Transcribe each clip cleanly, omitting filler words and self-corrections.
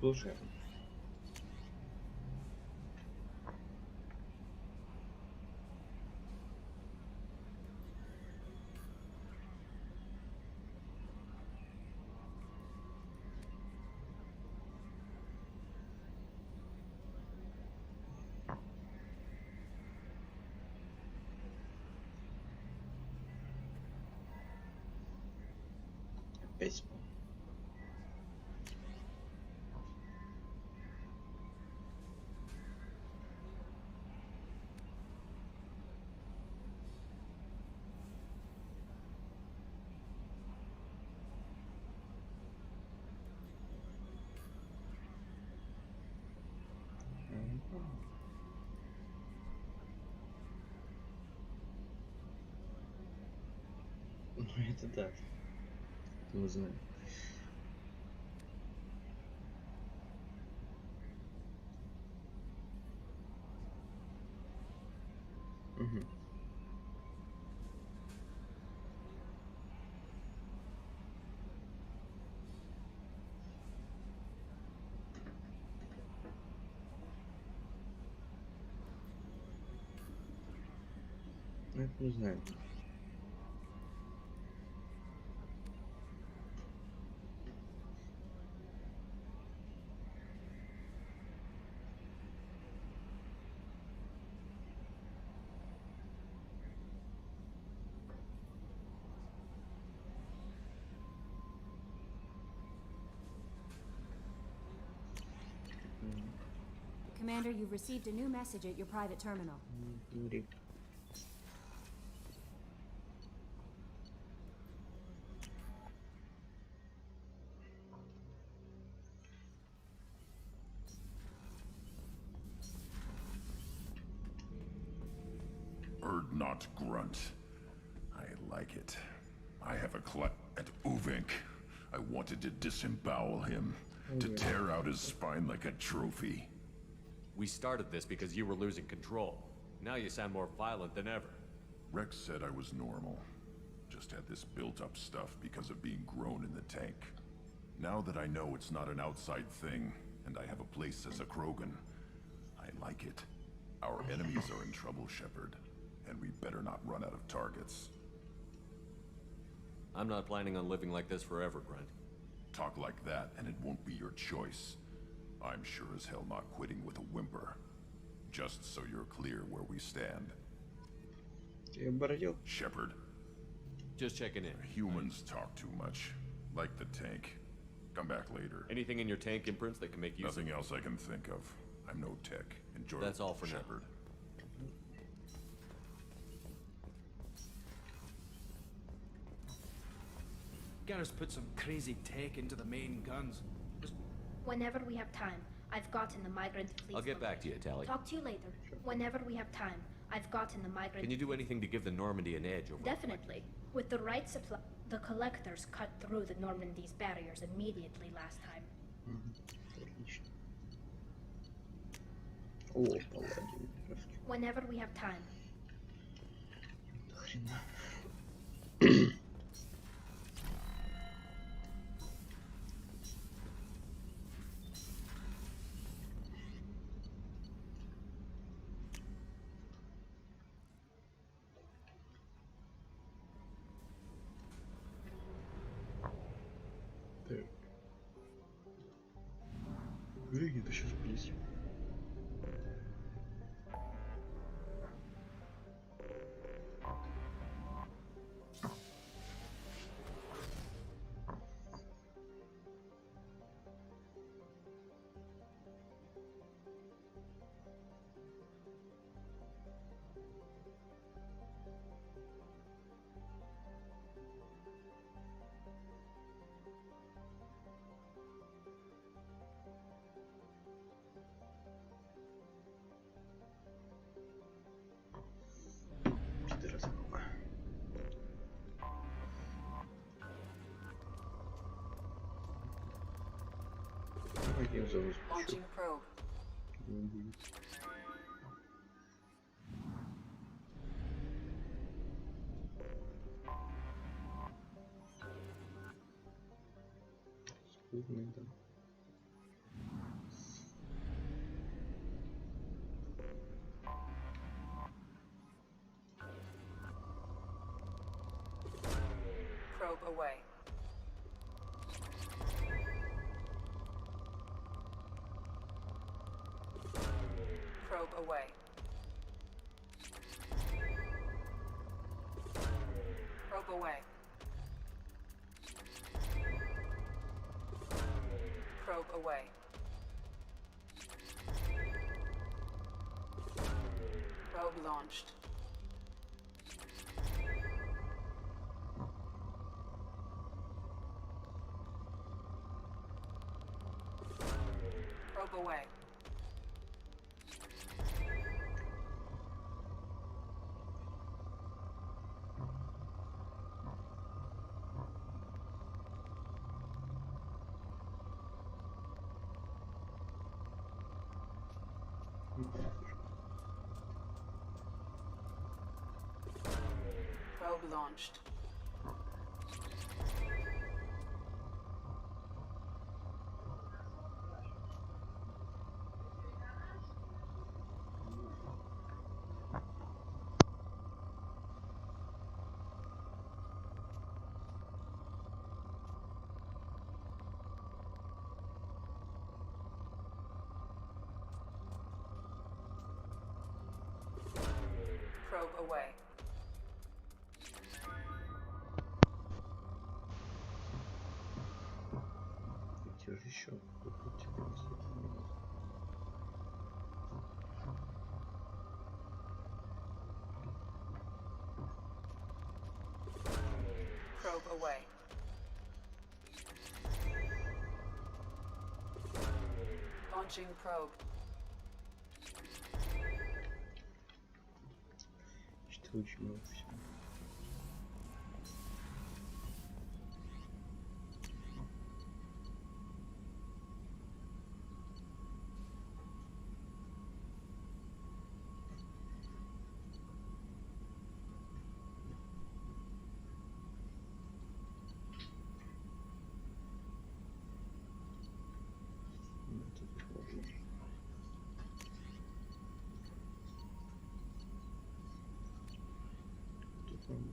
Слушай. Опять. Ну это да. Это мы знаем. Угу. Ну это мы знаем. Commander, you've received a new message at your private terminal. Говори. Bird not grunt. I like it. I have a at Uvink. I wanted to disembowel him, to tear out his spine like a trophy. We started this because you were losing control. Now you sound more violent than ever. Rex said I was normal. Just had this built-up stuff because of being grown in the tank. Now that I know it's not an outside thing, and I have a place as a Krogan, I like it. Our enemies are in trouble, Shepard, and we better not run out of targets. I'm not planning on living like this forever, Grunt. Talk like that, and it won't be your choice. I'm sure as hell not quitting with a whimper. Just so you're clear where we stand. Ты оборотил? Shepard, Just checking in. humans talk too much. Like the tank. Come back later. Anything in your tank imprints that can make use Nothing else I can think of. I'm no tech. Enjoy. That's all for now. Shepard. Garrus put some crazy tech into the main guns. Whenever we have time, I've gotten the migrant fleet. I'll get back to you, Tally. Talk to you later. Whenever we have time, I've gotten the migrant. Can you do anything to give the Normandy an edge over? Definitely. With the right supply, the collectors cut through the Normandy's barriers immediately last time. Отлично. О, паладин. Whenever we have time. До хрена. Так. Где-то сейчас близко. Я зовут. Launching probe. Не будет. Скудный, да. Probe away. Probe away. Probe away. Probe away. Probe launched. Probe away. Probe launched. Probe away. Где же еще? Тут теперь минут. Probe away. Launching probe. Что очень много всего.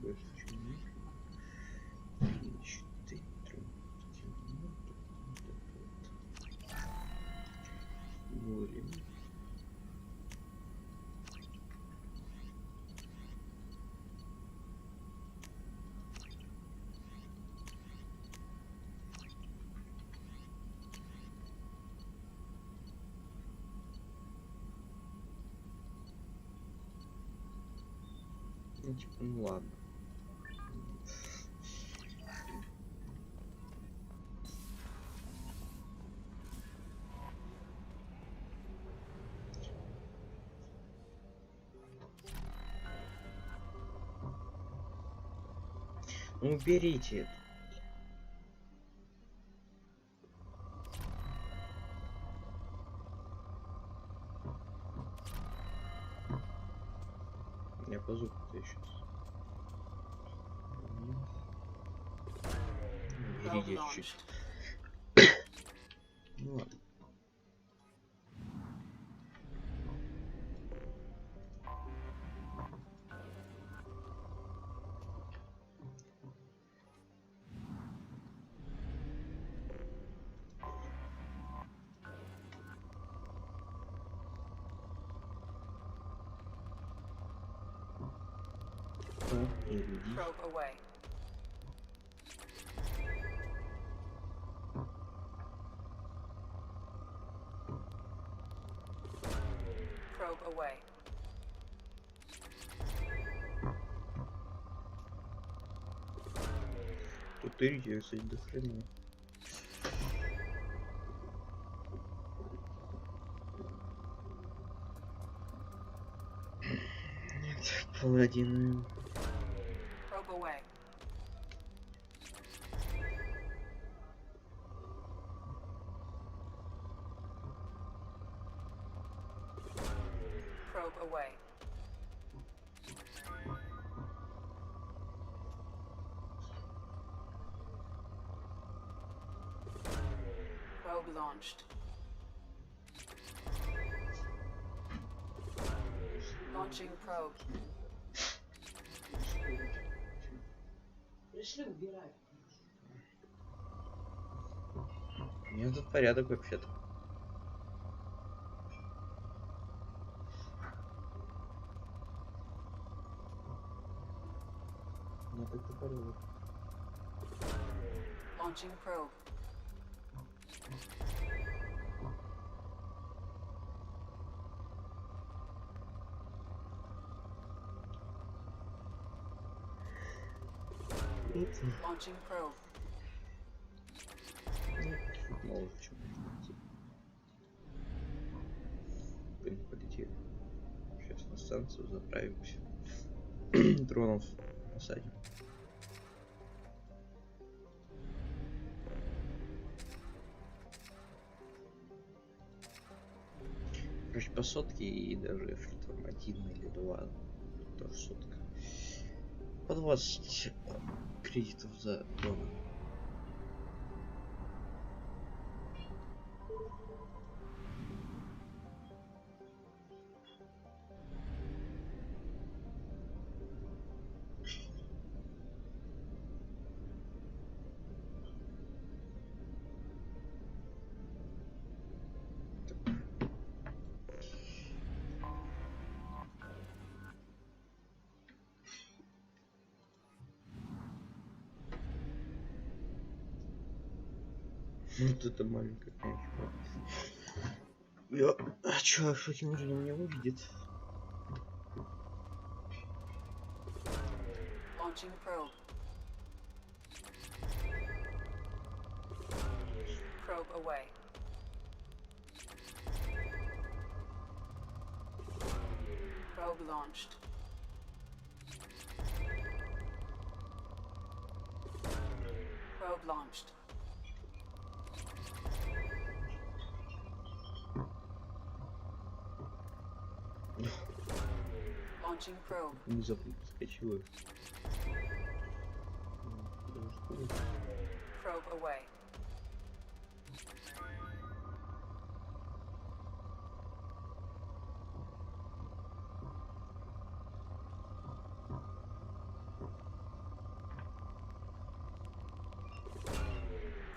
Больше ничего нет. 4 Более. Ну, типа, ну ладно. Ну, уберите это. Я по звуку-то сейчас. Уберите чуть-чуть. Ну ладно. Probe away. Probe away. Тут иридия, кстати, до хрена. Нет, паладины. Probe away. Probe away. Probe launched. Launching probe. Пришли убирать. У меня тут порядок вообще-то. У меня так-то порядок. Launching probe. Launching probe. Мало в чем можно. Блин, полетели. Сейчас на станцию заправимся. Дронов посадим. Короче, по сотке и даже если там 1 или 2, тоже сотка. По 20 кредитов за дрона. Вот это маленькая, конечно. А чё, fucking уже не увидит? Launching probe. Probe away. Probe launched. Probe launched. Launching probe. Внезапно подскочила. Probe away.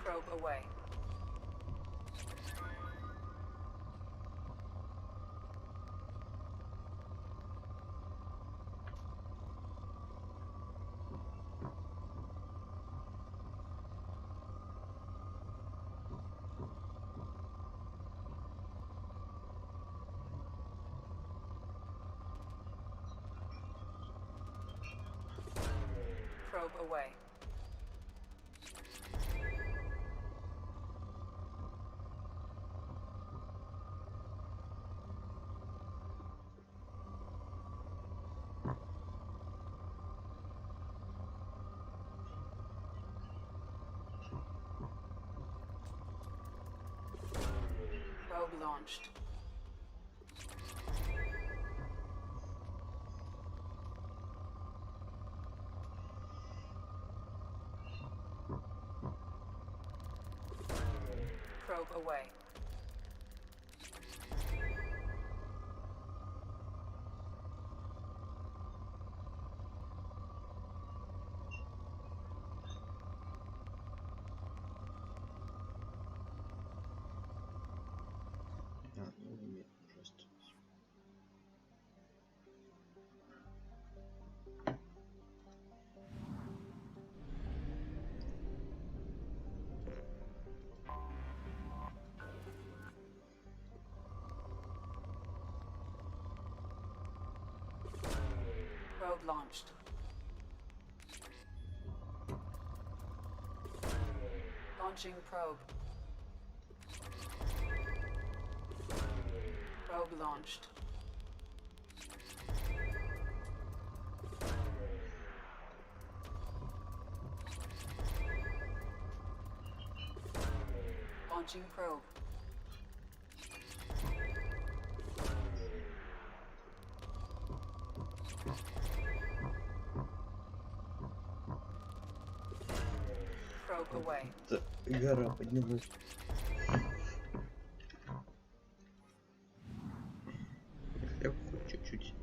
Probe away. Probe away. Probe launched. Probe away. А, ну нет, просто. Probe launched. Launching probe. Probe launched. Launching probe. Probe away. Гора поднялась. Хотя бы хоть чуть-чуть.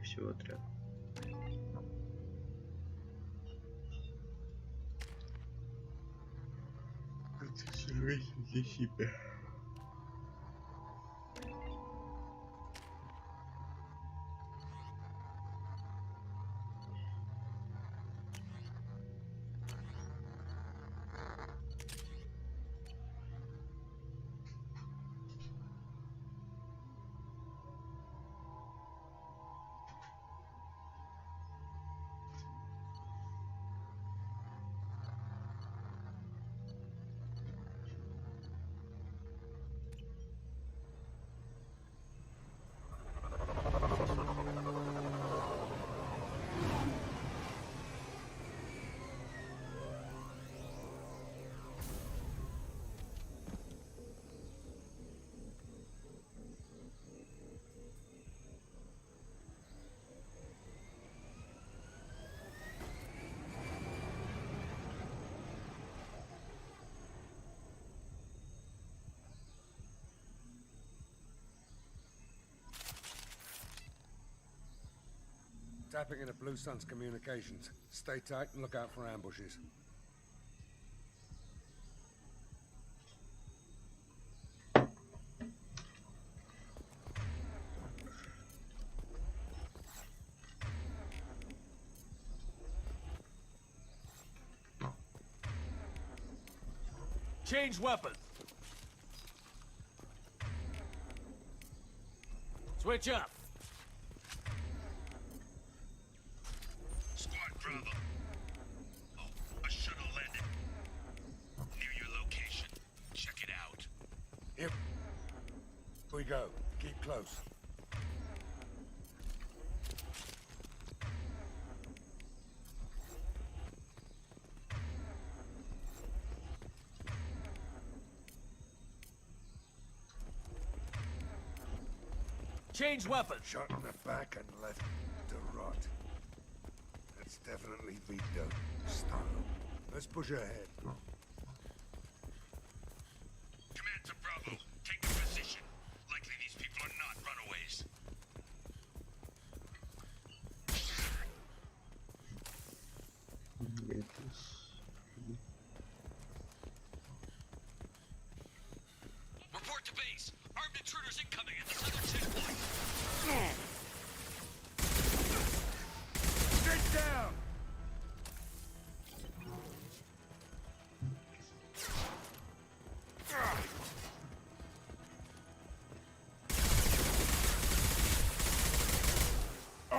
всего, отряд. Это зависит для себя. Tapping into Blue Sun's communications. Stay tight and look out for ambushes. Change weapons. Switch up. Squad Bravo. Oh, a shuttle landed near your location. Check it out. Here we go. Keep close. Change weapons. Shot in the back and left to rot. That's definitely Vito style. Let's push ahead. Command to Bravo. Take a position. Likely these people are not runaways. Report to base. Armed intruders incoming at the southern checkpoint. Get down! I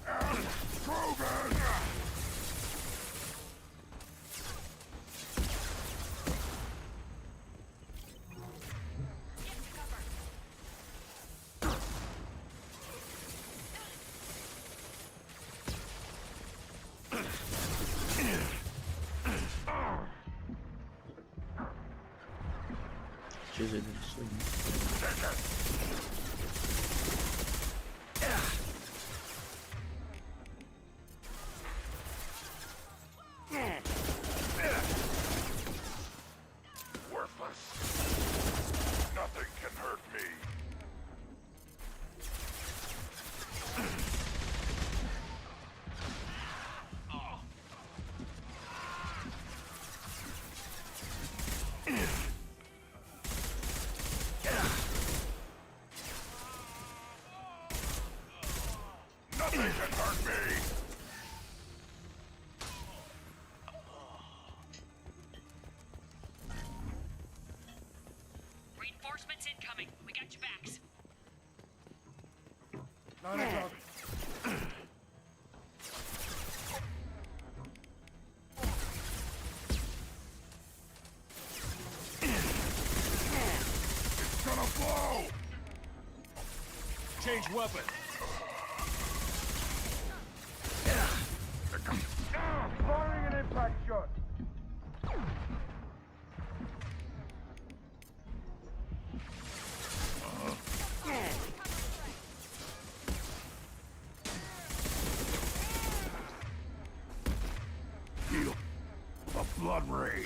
am Krogan! Что за нарисование? Worthless. Nothing can hurt me. Nothing can hurt me. Reinforcements incoming. We got your backs. 9 o'clock. It's gonna blow. Change weapons. Firing an impact shot. Feel the blood rage.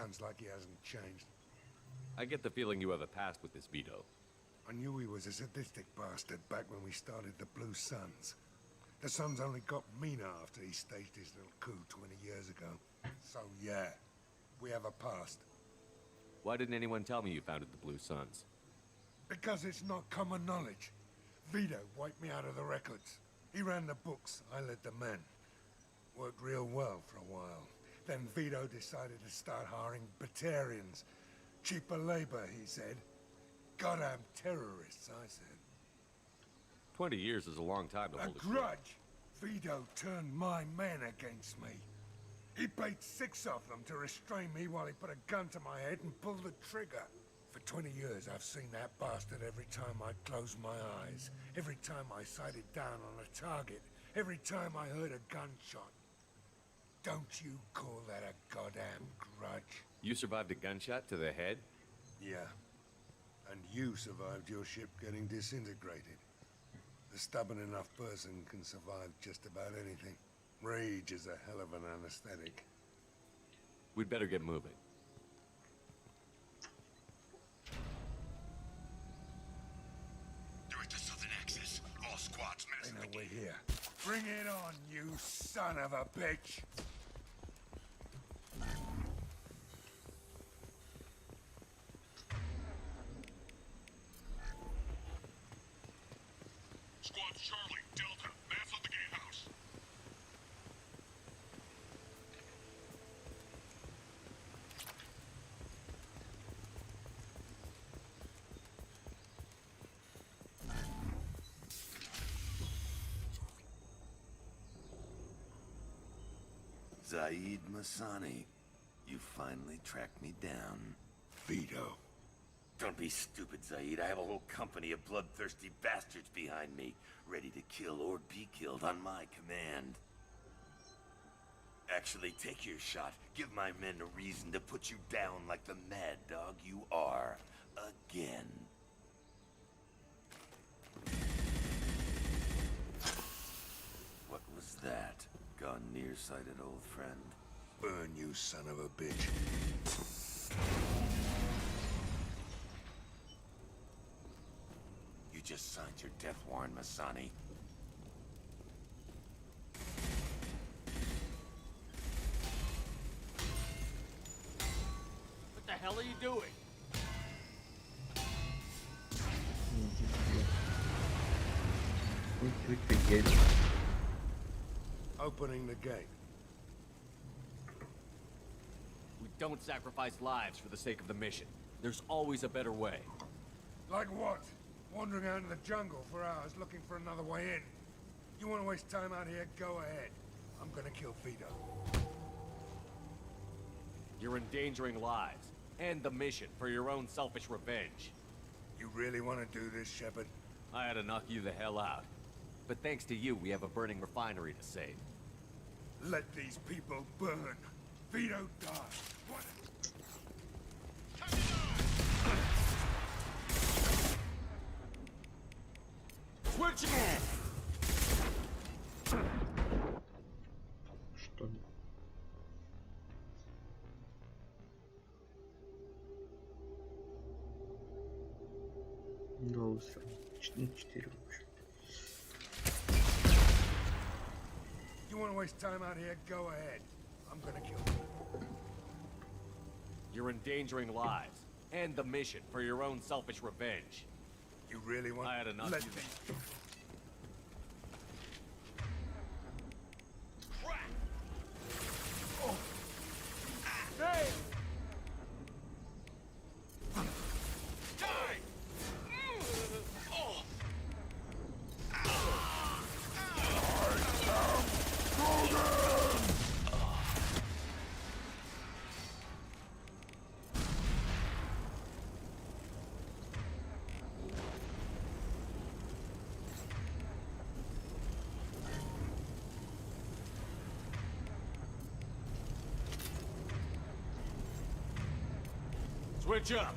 Sounds like he hasn't changed. I get the feeling you have a past with this Vito. I knew he was a sadistic bastard back when we started the Blue Suns. The Suns only got meaner after he staged his little coup 20 years ago. So yeah, we have a past. Why didn't anyone tell me you founded the Blue Suns? Because it's not common knowledge. Vito wiped me out of the records. He ran the books, I led the men. Worked real well for a while. Then Vito decided to start hiring Batarians. Cheaper labor, he said. Goddamn terrorists, I said. 20 years is a long time to A hold a grudge! Vito turned my men against me. He paid 6 of them to restrain me while he put a gun to my head and pulled the trigger. For 20 years, I've seen that bastard every time I closed my eyes. Every time I sighted down on a target. Every time I heard a gunshot. Don't you call that a goddamn grudge? You survived a gunshot to the head? Yeah. And you survived your ship getting disintegrated. A stubborn enough person can survive just about anything. Rage is a hell of an anesthetic. We'd better get moving. They're at the southern axis. All squads They massing know the we're gate. here. Bring it on, you son of a bitch! Squad Charlie, Delta, mass on the gatehouse. Zaid Masani, you finally tracked me down. Vito. Don't be stupid, Zaid. I have a whole company of bloodthirsty bastards behind me, ready to kill or be killed on my command. Actually, take your shot. Give my men a reason to put you down like the mad dog you are. Again. What was that? Gone nearsighted, old friend. Burn, you son of a bitch. You just signed your death warrant, Masani. What the hell are you doing? Opening the gate. We don't sacrifice lives for the sake of the mission. There's always a better way. Like what? Wandering out in the jungle for hours looking for another way in. You want to waste time out here? Go ahead. I'm gonna kill Vito. You're endangering lives and the mission for your own selfish revenge. You really want to do this, Shepard? I had to knock you the hell out. But thanks to you, we have a burning refinery to save. Let these people burn. Vito die. What? Switch it! Что ли? Голоса. 4, в общем. You want to waste time out here? Go ahead. I'm gonna kill you. You're endangering lives and the mission for your own selfish revenge. You really want? I had enough. Let You- these. Switch up!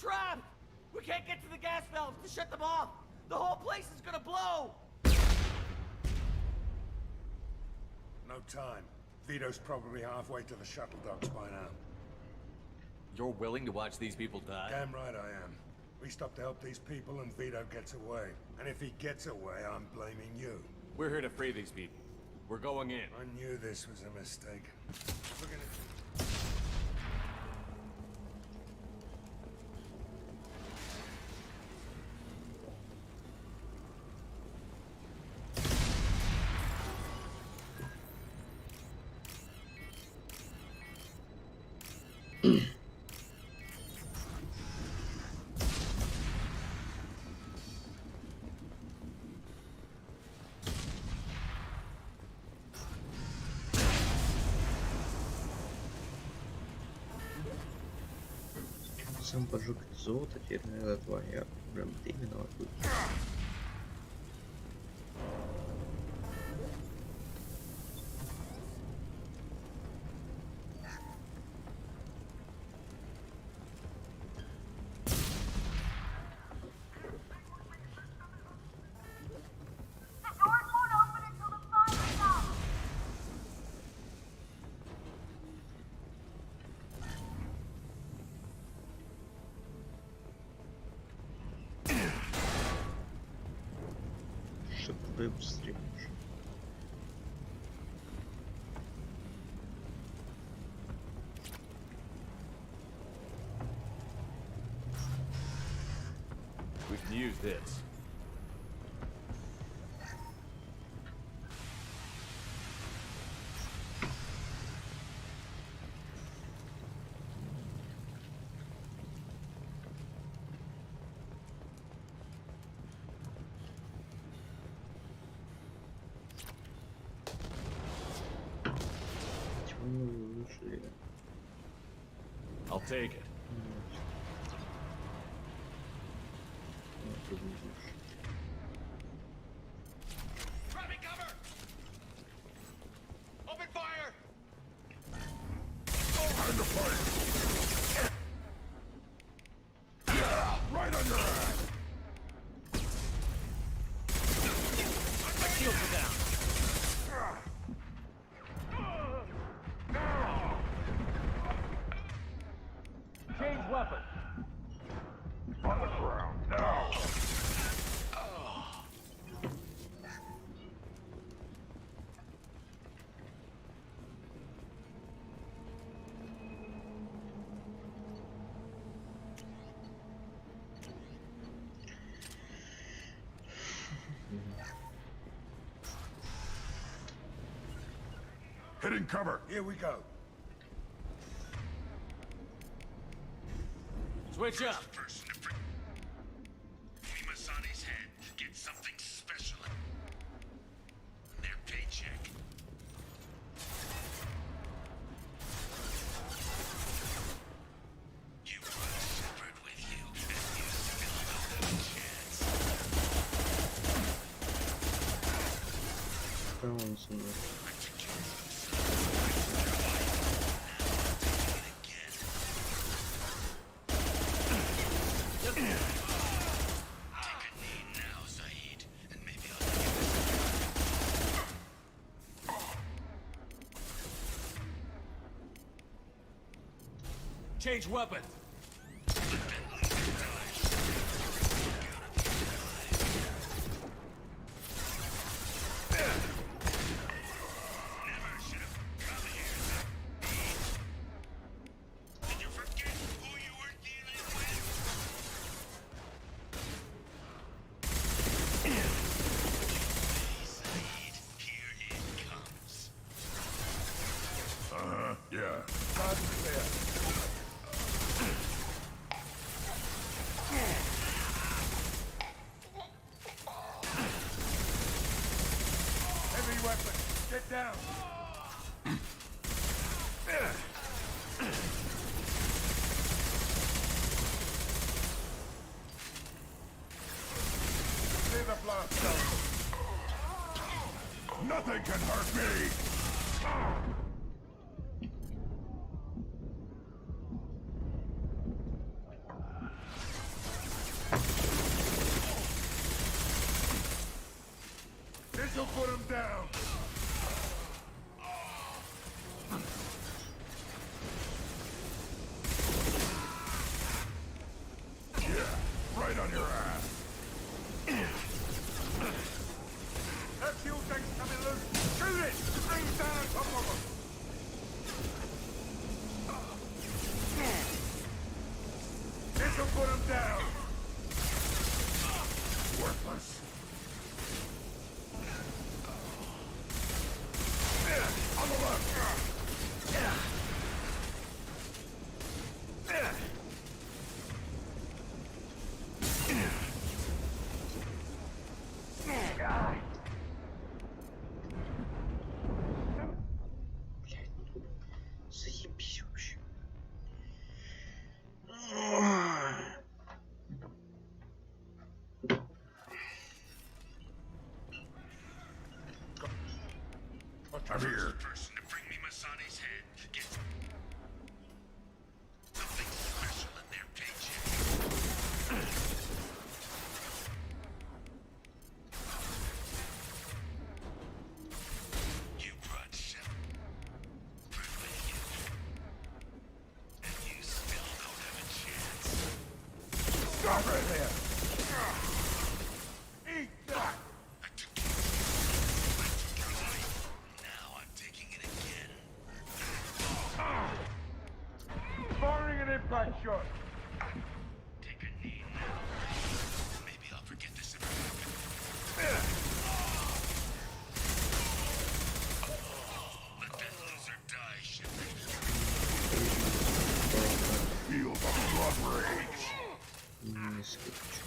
trapped! We can't get to the gas valves to shut them off! The whole place is gonna blow! No time. Vito's probably halfway to the shuttle docks by now. You're willing to watch these people die? Damn right I am. We stop to help these people and Vito gets away. And if he gets away, I'm blaming you. We're here to free these people. We're going in. I knew this was a mistake. Look at it. Сам пожег золото, теперь, наверное, твоя прям именно будет. Чтобы быстрее. We can use this. I'll take it. Grabbing cover! Open fire! Under fire! Yeah, right on your ass! My shields are down! Change weapon! On the ground, now! Hitting cover! Here we go. Switch up. Person to free Masani's head. Get something special in their paycheck. You brought Shepard with you, and you still have no chance. Change weapon! Yeah. Heavy weapon. Get down. Clear the blast zone. Nothing can hurt me! down. Yeah, right on your ass. That fuel tank's coming loose. Shoot it! Bring it down on top of them. This'll put them down. Worthless. On the left. Заебись вообще. I'm here. Person to bring me Masani's head. Get something special in their paycheck. You brought shit. And you still don't have a chance. Stop right there. Eat that. I took your life. Now I'm taking it again. Firing an impact shot. Take a knee now. Maybe I'll forget this ever happened. Let that loser die, Shepard. Feel the blood rage. Не скидочку.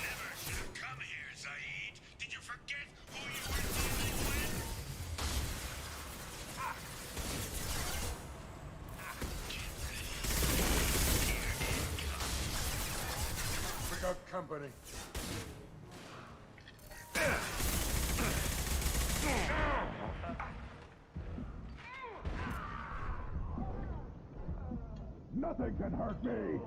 Never should have come here, Zaid. Did you forget who you were dealing with? We got company. Nothing can hurt me.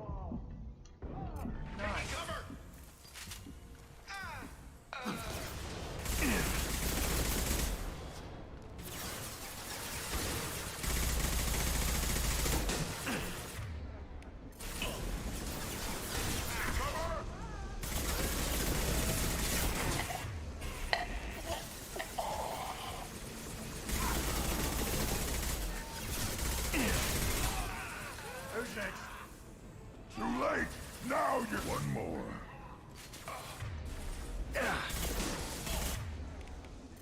Who's next? Too late. Now you're one more.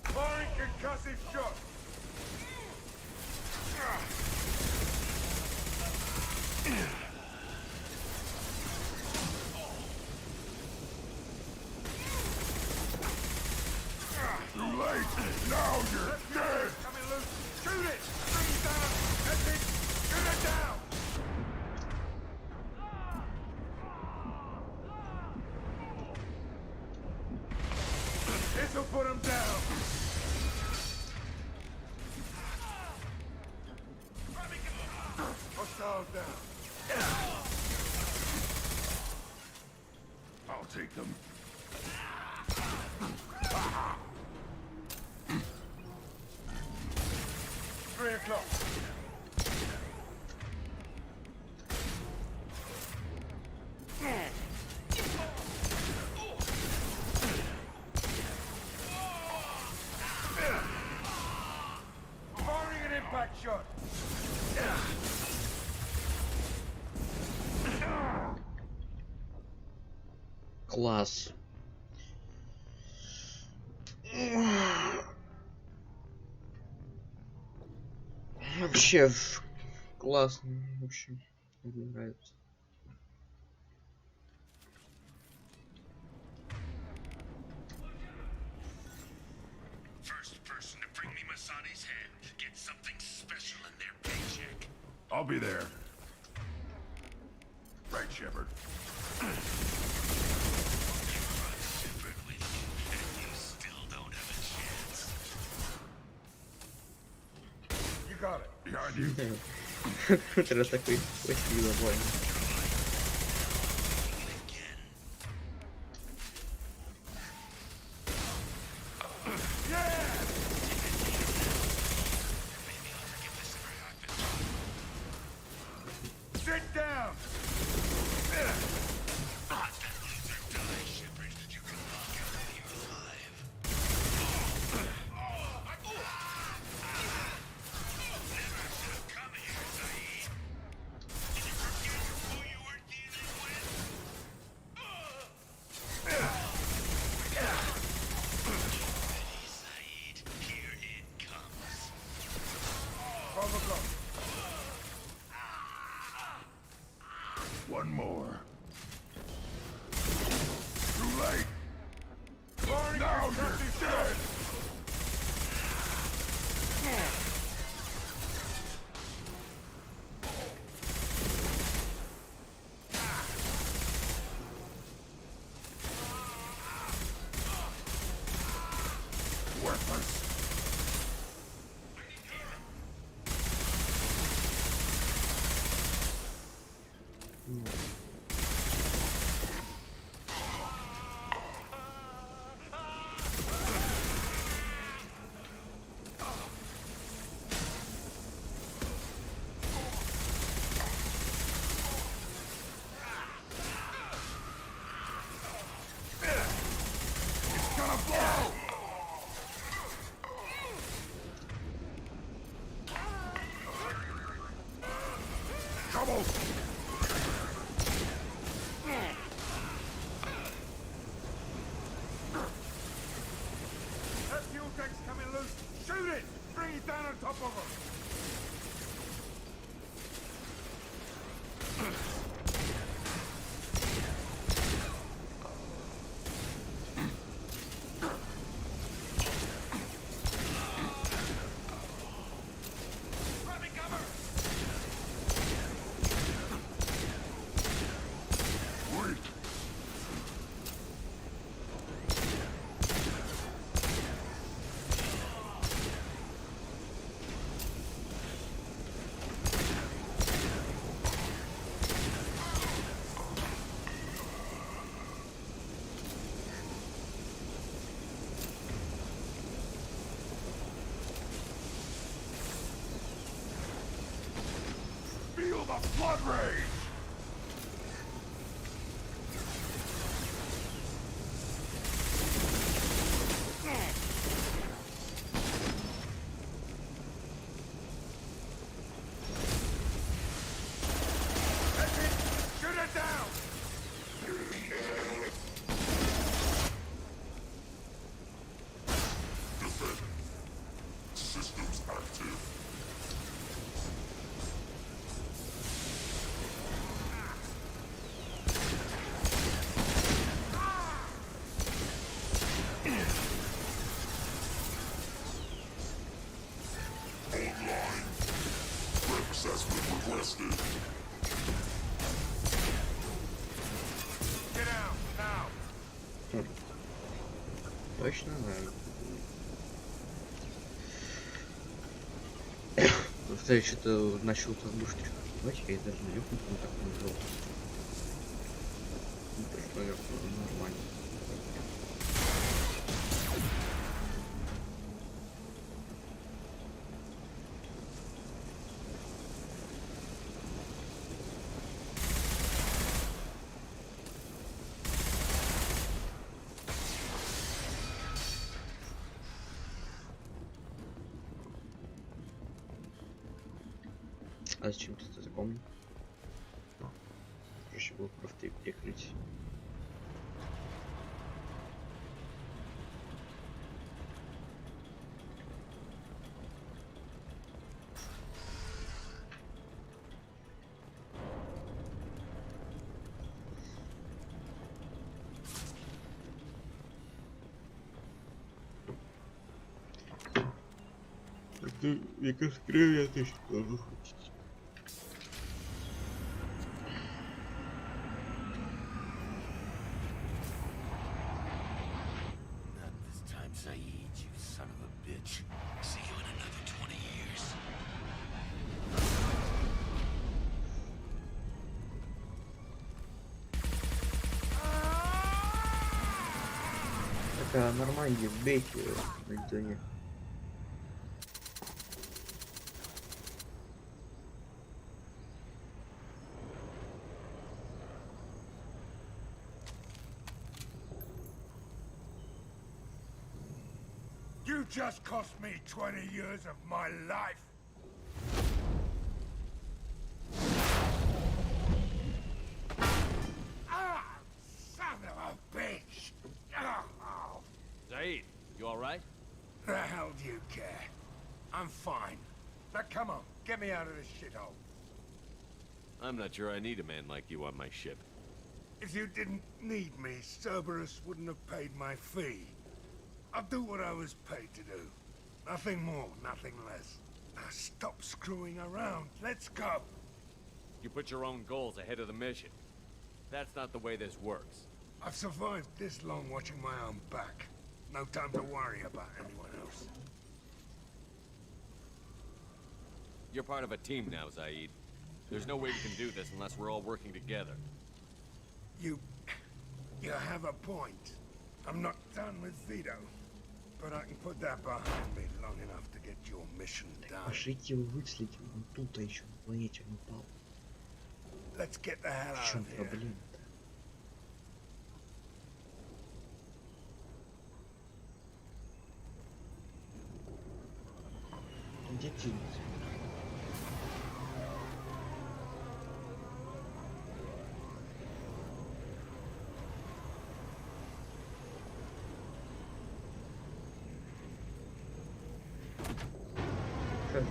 Firing concussive shot. Too late. Now you're dead. Coming loose. Shoot it. Bring it down. That's it. Shoot it down. This'll put him down. Hostiles down. I'll take them. 3 o'clock. Firing an impact shot. Класс. Вообще классно. В общем, мне нравится. First person to bring me Masani's head. Get something special in their paycheck. I'll be there. Right, Shepard. Shepard with you, and you still don't have a chance. You got it. Behind you. Круто, раз такой красиво, больно. Yeah! top of them! Feel the blood rage! That's it! Shoot it down! Defend. Systems active. Online. Threat assessment requested. Get out, now! Точно, да. Просто я что-то начал подушки открывать, я даже не лёг, он так нажал. Ну, то, что лёг, нормально. А зачем ты это запомнил? Проще было просто перекрыть. Ты века скрывает еще должен хочется. Not this time, Saeed, you son of a bitch. See you in another 20 years. Такая нормальная бейки на Доне. You just cost me 20 years of my life! Ah! Son of a bitch! Oh, Zaid, you alright? the hell do you care? I'm fine. Now come on, get me out of this shithole. I'm not sure I need a man like you on my ship. If you didn't need me, Cerberus wouldn't have paid my fee. I'll do what I was paid to do. Nothing more, nothing less. Now stop screwing around. Let's go. You put your own goals ahead of the mission. That's not the way this works. I've survived this long watching my own back. No time to worry about anyone else. You're part of a team now, Zaid. There's no way we can do this unless we're all working together. You have a point. I'm not done with Vito. But I can put that behind me long enough to get your mission done. Пошлите его выследить, он тут, а еще на планете он упал. Let's get the hell В out чем of here. проблема-то? Где Тинец? Как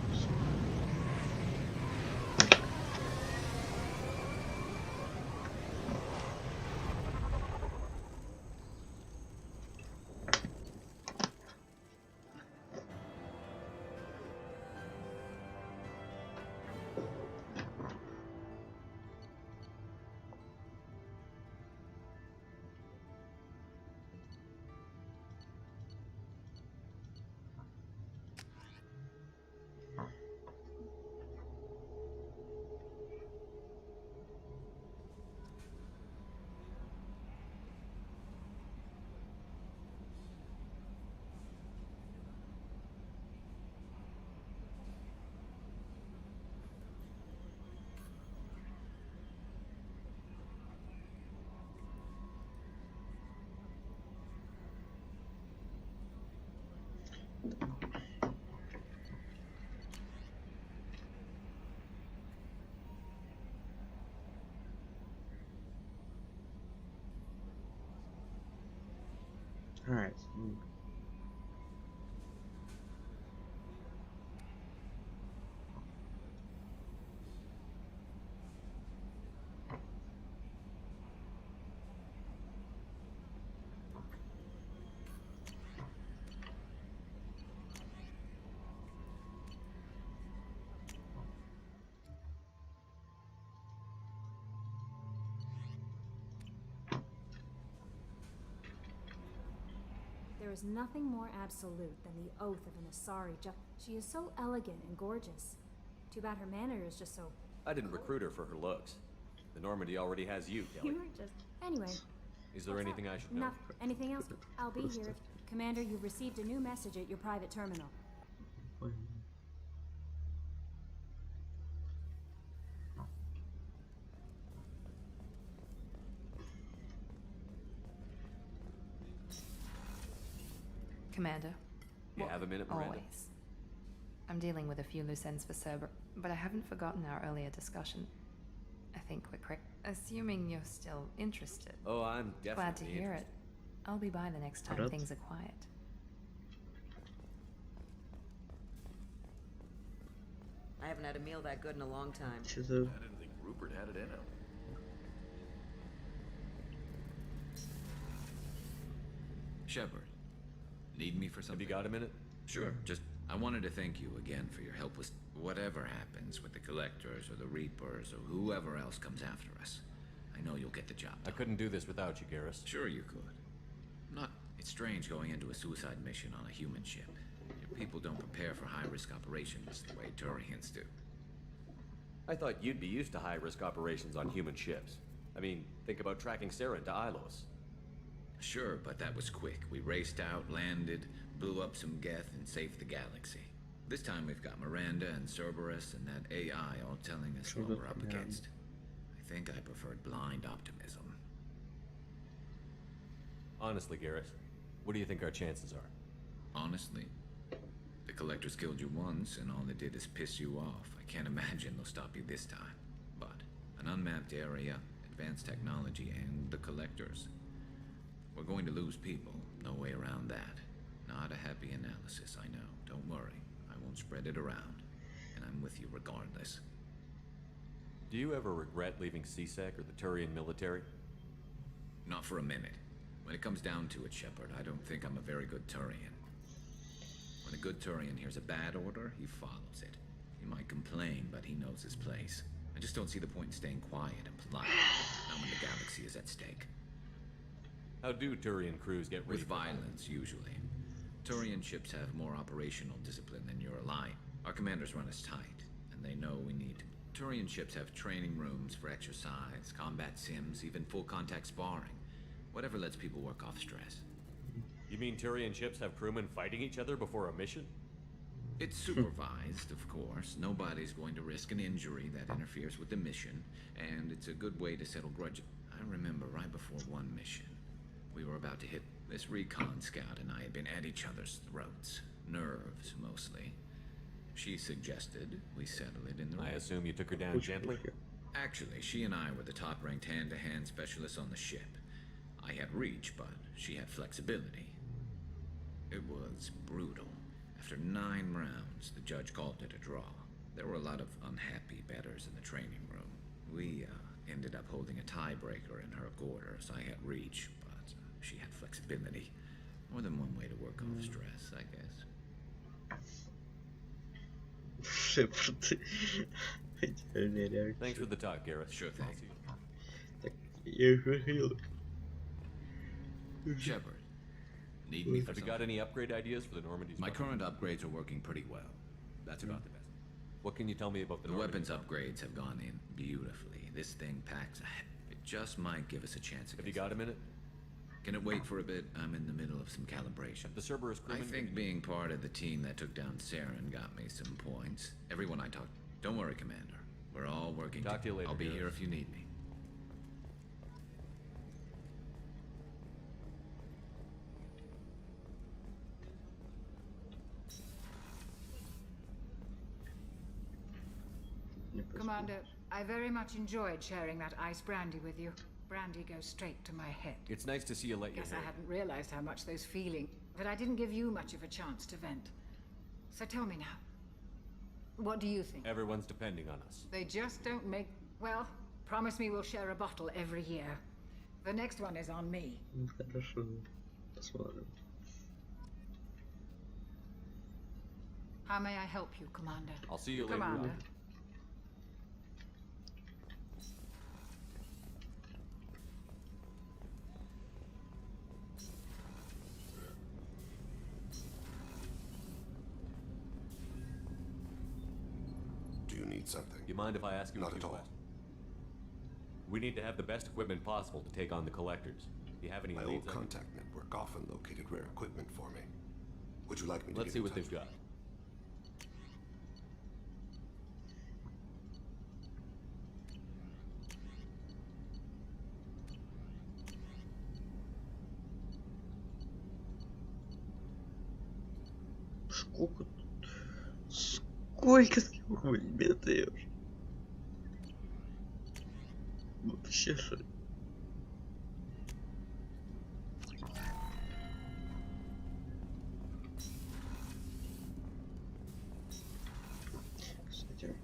Alright. There is nothing more absolute than the oath of an Asari. She is so elegant and gorgeous. Too bad her manner is just so... I didn't recruit her for her looks. The Normandy already has you, Kelly. You were just... Anyway. Is there anything I should know? Anything else? I'll be here. Commander, you've received a new message at your private terminal. Commander. You have a minute, Miranda? Always. I'm dealing with a few loose ends for Cerber, but I haven't forgotten our earlier discussion. I think we're correct. Assuming you're still interested. Oh, I'm definitely Glad to hear it. I'll be by the next time things are quiet. I haven't had a meal that good in a long time. I didn't think Rupert had it in him. Shepard, need me for something? Have you got a minute? Sure. Just, I wanted to thank you again for your help with whatever happens with the Collectors or the Reapers or whoever else comes after us. I know you'll get the job done. I couldn't do this without you, Garrus. Sure you could. It's strange going into a suicide mission on a human ship. Your people don't prepare for high-risk operations the way Turians do. I thought you'd be used to high-risk operations on human ships. I mean, think about tracking Sarah to Ilos. Sure, but that was quick. We raced out, landed, blew up some Geth, and saved the galaxy. This time we've got Miranda and Cerberus and that AI all telling us what we're up against. I think I preferred blind optimism. Honestly, Garrus, what do you think our chances are? Honestly, the Collectors killed you once, and all they did is piss you off. I can't imagine they'll stop you this time. But an unmapped area, advanced technology, and the Collectors. We're going to lose people. No way around that. Not a happy analysis, I know. Don't worry. I won't spread it around. And I'm with you regardless. Do you ever regret leaving CSEC or the Turian military? Not for a minute. When it comes down to it, Shepard, I don't think I'm a very good Turian. When a good Turian hears a bad order, he follows it. He might complain, but he knows his place. I just don't see the point in staying quiet and polite, not when the galaxy is at stake. How do Turian crews get with violence, usually. Turian ships have more operational discipline than your ally. Our commanders run us tight, and they know we need to. Turian ships have training rooms for exercise, combat sims, even full-contact sparring. Whatever lets people work off stress. You mean Turian ships have crewmen fighting each other before a mission? It's supervised, of course. Nobody's going to risk an injury that interferes with the mission, and it's a good way to settle grudges. I remember right before one mission, we were about to hit this recon scout, and I had been at each other's throats. Nerves, mostly. She suggested we settle it in the I assume you took her down gently? Actually, she and I were the top-ranked hand-to-hand specialists on the ship. I had reach, but she had flexibility. It was brutal. After 9 rounds, the judge called it a draw. There were a lot of unhappy bettors in the training room. We ended up holding a tiebreaker in her quarters. I had reach, but she had flexibility. More than one way to work off stress, I guess. Thanks for the talk, Garrus. Sure thing. Shepard, need me for Have you got any upgrade ideas for the Normandy? My current upgrades are working pretty well. That's about the best. What can you tell me about the weapons upgrades have gone in beautifully. This thing packs it just might give us a chance. Have you got a minute? Can it wait for a bit? I'm in the middle of some calibration. The Cerberus crewmen... I think being part of the team that took down Saren got me some points. Everyone I talked... Don't worry, Commander. We're all working... Talk to you later, I'll be Garrus. here if you need me. Commander, I very much enjoyed sharing that ice brandy with you. brandy goes straight to my head. It's nice to see you let your Guess hair. I hadn't realized how much those feelings, but I didn't give you much of a chance to vent. So tell me now, what do you think? Everyone's depending on us. They just don't make... Well, promise me we'll share a bottle every year. The next one is on me. Хорошо. Посмотрим. How may I help you, Commander? I'll see you later. Commander. Do you need something? You mind if I ask you Not a few at all. questions? We need to have the best equipment possible to take on the collectors. Do you have any My leads? old contact network often located rare equipment for me. Would you like me to Let's get see in what touch they've with got. Сколько тут? Сколько ты даешь? Вообще что ли? Кстати,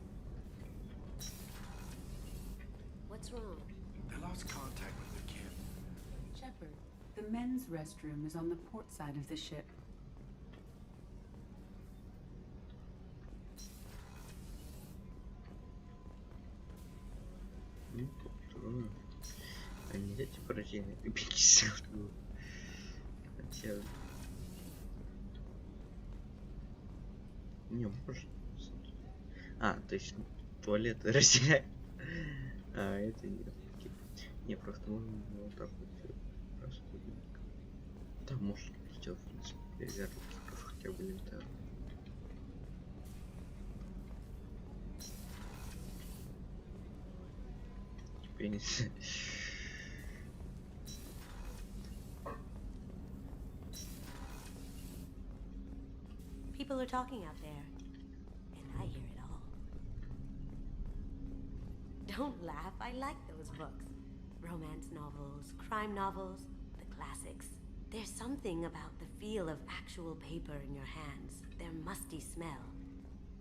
What's wrong? They lost contact with the kid. Shepard, the men's restroom is on the port side of the ship. ну, тут, а нельзя типа раздельно переписывать. Хотя... Не, можно. А, то есть туалеты разделяют. А, это нет. Не, просто можно вот так вот расходник. Да, может сделать, в принципе, перевернуть хотя бы элементарно. Теперь не знаю. People are talking out there, and I hear it all. Don't laugh, I like those books. Romance novels, crime novels, the classics. There's something about the feel of actual paper in your hands, their musty smell.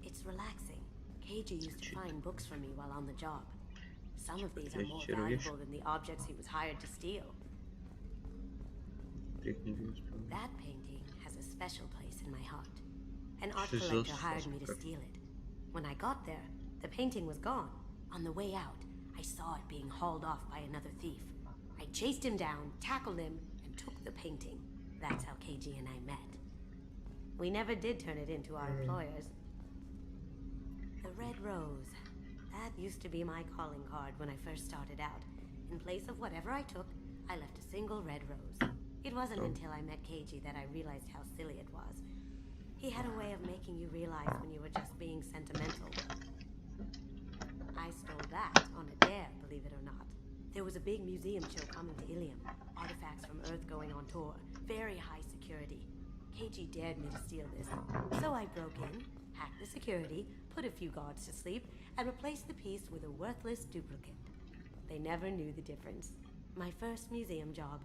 It's relaxing. KG used to find books for me while on the job. Some of these are more valuable than the objects he was hired to steal. That painting has a special place in my heart. An art collector hired me to steal it. When I got there, the painting was gone. On the way out, I saw it being hauled off by another thief. I chased him down, tackled him, and took the painting. That's how KG and I met. We never did turn it into our employers. The Red Rose. That used to be my calling card when I first started out. In place of whatever I took, I left a single red rose. It wasn't until I met KG that I realized how silly it was. He had a way of making you realize when you were just being sentimental. I stole that on a dare, believe it or not. There was a big museum show coming to Ilium. Artifacts from Earth going on tour. Very high security. KG dared me to steal this. So I broke in, hacked the security, put a few guards to sleep, and replaced the piece with a worthless duplicate. They never knew the difference. My first museum job.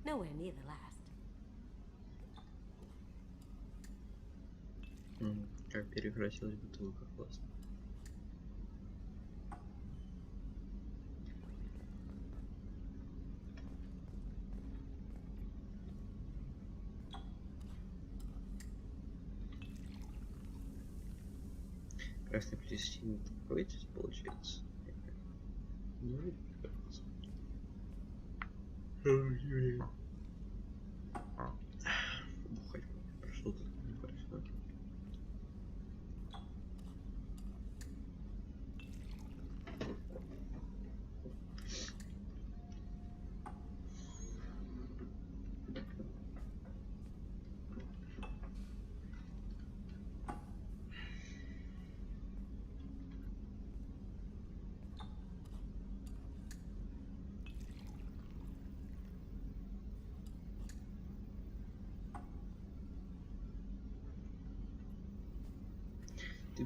Nowhere near the last. Как перекрасилась бутылка, классно. Красный пластин такой здесь получается. Ну, кажется. Бухать прошло тут не прошло.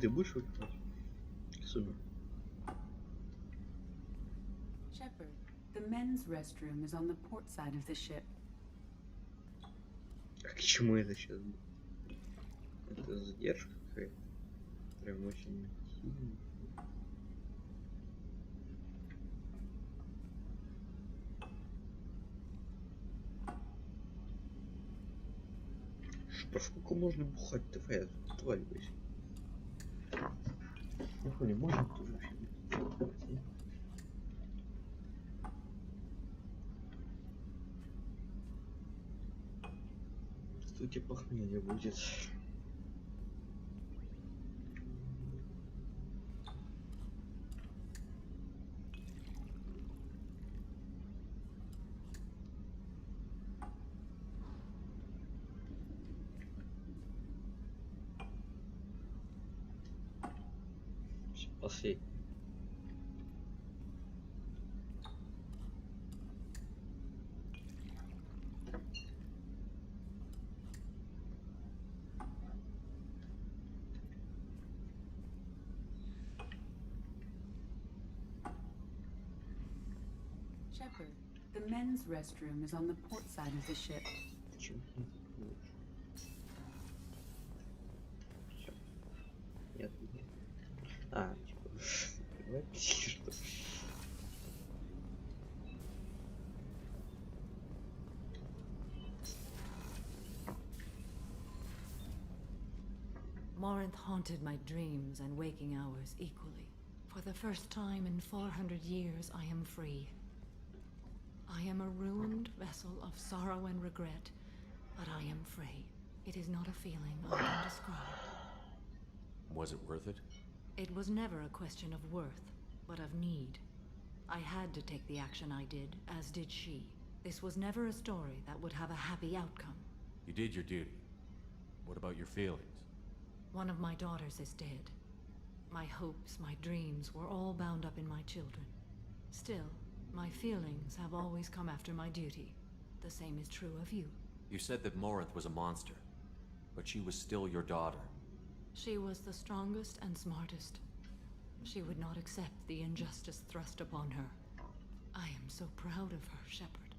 Ты будешь выпивать? Супер. Shepard, the men's restroom is on the port side of the ship. А к чему это сейчас? Это задержка какая-то. Прям очень сильная. Про сколько можно бухать? Давай, отваливайся. Ну, не можно тоже вообще. Что тебе похмелье будет? Последний. Shepard, the men's restroom is on the port side of the ship. Нет, нет. А, типа, что? Morinth haunted my dreams and waking hours equally. For the first time in 400 years, I am free. I am a ruined vessel of sorrow and regret, but I am free. It is not a feeling I can describe. Was it worth it? It was never a question of worth, but of need. I had to take the action I did, as did she. This was never a story that would have a happy outcome. You did your duty. What about your feelings? One of my daughters is dead. My hopes, my dreams were all bound up in my children. Still, my feelings have always come after my duty. The same is true of you. You said that Morinth was a monster, but she was still your daughter. She was the strongest and smartest. She would not accept the injustice thrust upon her. I am so proud of her, Shepard.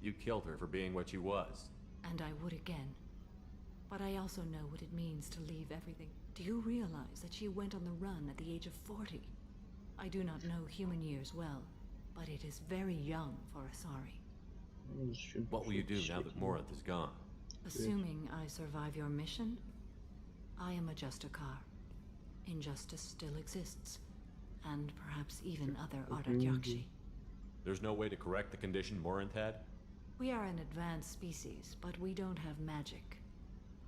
You killed her for being what she was. And I would again. But I also know what it means to leave everything. Do you realize that she went on the run at the age of 40? I do not know human years well, but it is very young for Asari. What will you do now that Morinth is gone? Assuming I survive your mission, I am a Justikar. Injustice still exists, and perhaps even other Ardat Yakshi. There's no way to correct the condition Morinth had? We are an advanced species, but we don't have magic.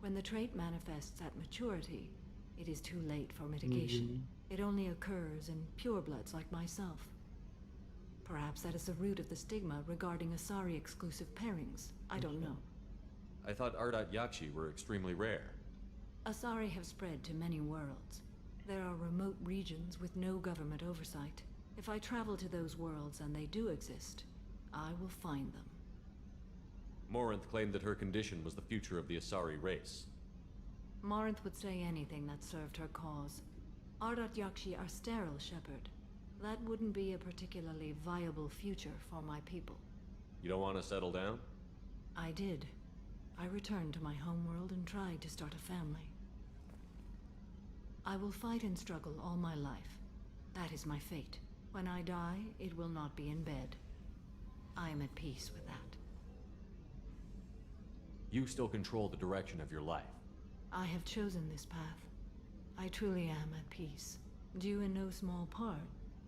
When the trait manifests at maturity, it is too late for mitigation. It only occurs in purebloods like myself. Perhaps that is the root of the stigma regarding Asari exclusive pairings. I don't know. I thought Ardat Yakshi were extremely rare. Asari have spread to many worlds. There are remote regions with no government oversight. If I travel to those worlds and they do exist, I will find them. Morinth claimed that her condition was the future of the Asari race. Morinth would say anything that served her cause. Ardat Yakshi are sterile, Shepard. That wouldn't be a particularly viable future for my people. You don't want to settle down? I did. I returned to my homeworld and tried to start a family. I will fight and struggle all my life. That is my fate. When I die, it will not be in bed. I am at peace with that. You still control the direction of your life. I have chosen this path. I truly am at peace, due in no small part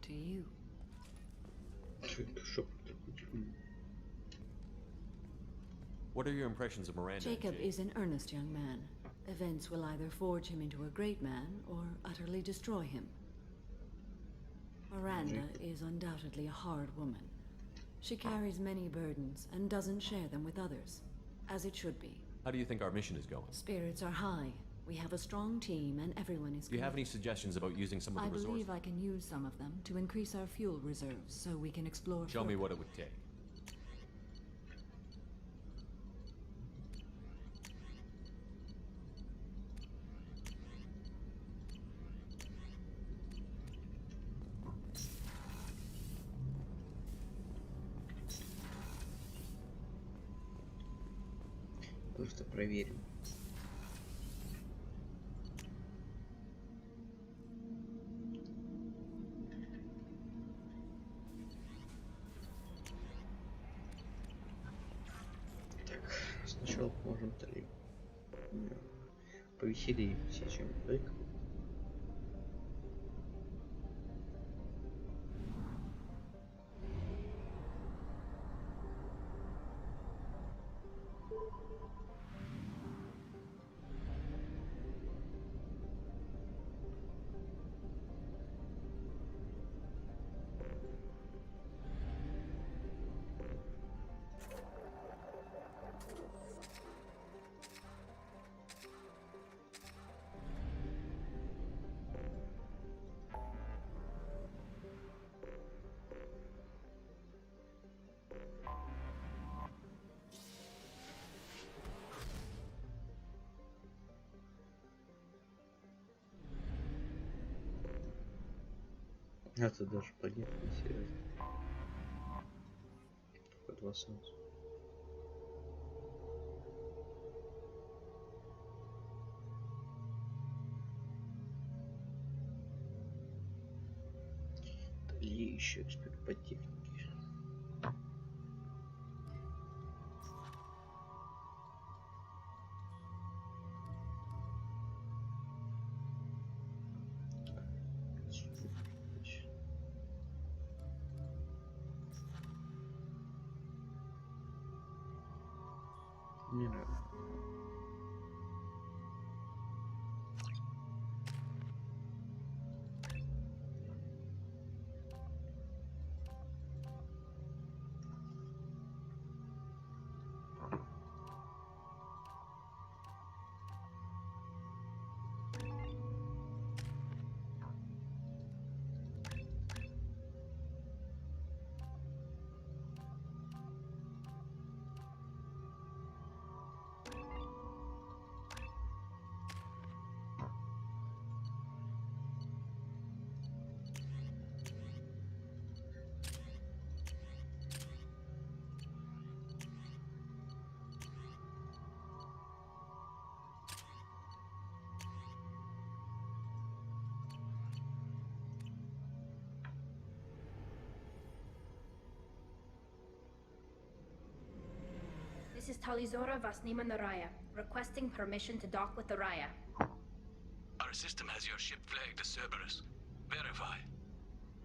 to you. What are your impressions of Miranda? Jacob is an earnest young man. Events will either forge him into a great man or utterly destroy him. Miranda is undoubtedly a hard woman. She carries many burdens and doesn't share them with others, as it should be. How do you think our mission is going? Spirits are high. We have a strong team and everyone is Do you have any suggestions about using some of the resources? I believe I can use some of them to increase our fuel reserves so we can explore Show me what it would take. Просто проверим. Так, сначала поможем Тали. Повеселее сейчас, дай-ка. Это даже планета не серьезно. Только 2 солнца. Далее еще эксперт по технике. Не надо. This is Talizora Vasnima Naraya, requesting permission to dock with the Raya. Our system has your ship flagged as Cerberus. Verify.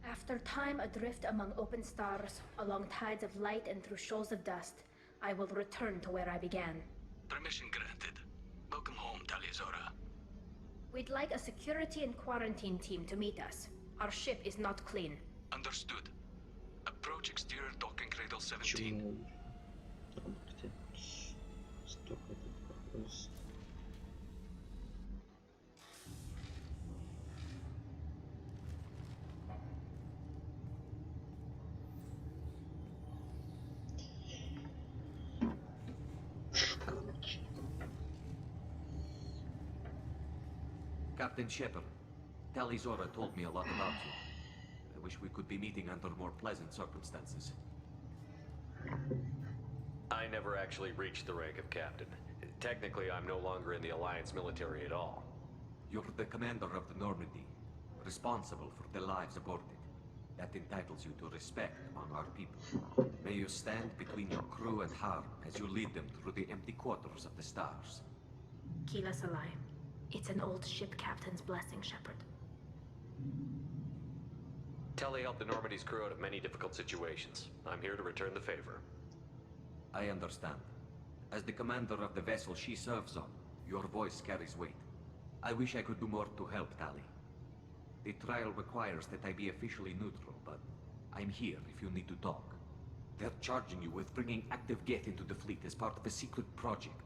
After time adrift among open stars, along tides of light and through shoals of dust, I will return to where I began. Permission granted. Welcome home, Talizora. We'd like a security and quarantine team to meet us. Our ship is not clean. Understood. Approach exterior docking cradle 17. Столько тут вопрос. Captain Shepard, Talizora told me a lot about you. I wish we could be meeting under more pleasant circumstances. I never actually reached the rank of captain. Technically, I'm no longer in the Alliance military at all. You're the commander of the Normandy, responsible for the lives aborted. That entitles you to respect among our people. May you stand between your crew and harm as you lead them through the empty quarters of the stars. Kila Salai. It's an old ship captain's blessing, Shepard. Telly helped the Normandy's crew out of many difficult situations. I'm here to return the favor. I understand. As the commander of the vessel she serves on, your voice carries weight. I wish I could do more to help, Tali. The trial requires that I be officially neutral, but I'm here if you need to talk. They're charging you with bringing active Geth into the fleet as part of a secret project.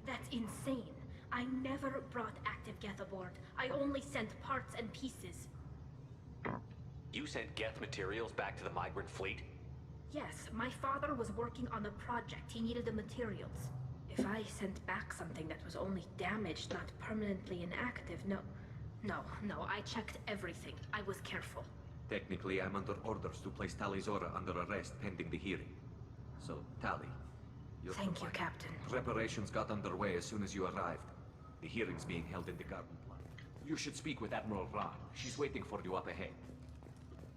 That's insane. I never brought active Geth aboard. I only sent parts and pieces. You sent Geth materials back to the migrant fleet? Yes, my father was working on a project. He needed the materials. If I sent back something that was only damaged, not permanently inactive, no, I checked everything. I was careful. Technically, I'm under orders to place Talizora under arrest pending the hearing. So, Tali, Thank you, Captain. Preparations got underway as soon as you arrived. The hearing's being held in the garden plot. You should speak with Admiral Ra. She's waiting for you up ahead.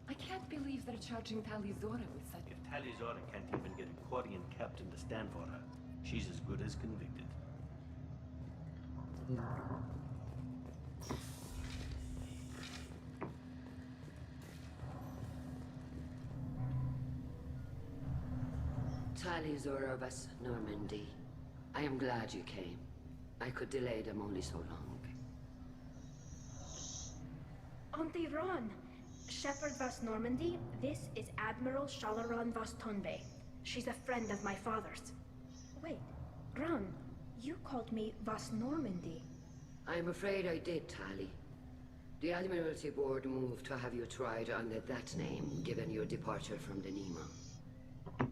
I can't believe they're charging Talizora with such... If Talizora can't even get a Quarian captain to stand for her, she's as good as convicted. Talizora vas Normandy. I am glad you came. I could delay them only so long. Auntie Ron! Shepherd vas Normandy, this is Admiral Shalaran vas Tonbe. She's a friend of my father's. Wait, Ron, you called me vas Normandy. I'm afraid I did, Tali. The Admiralty Board moved to have you tried under that name, given your departure from the Nima.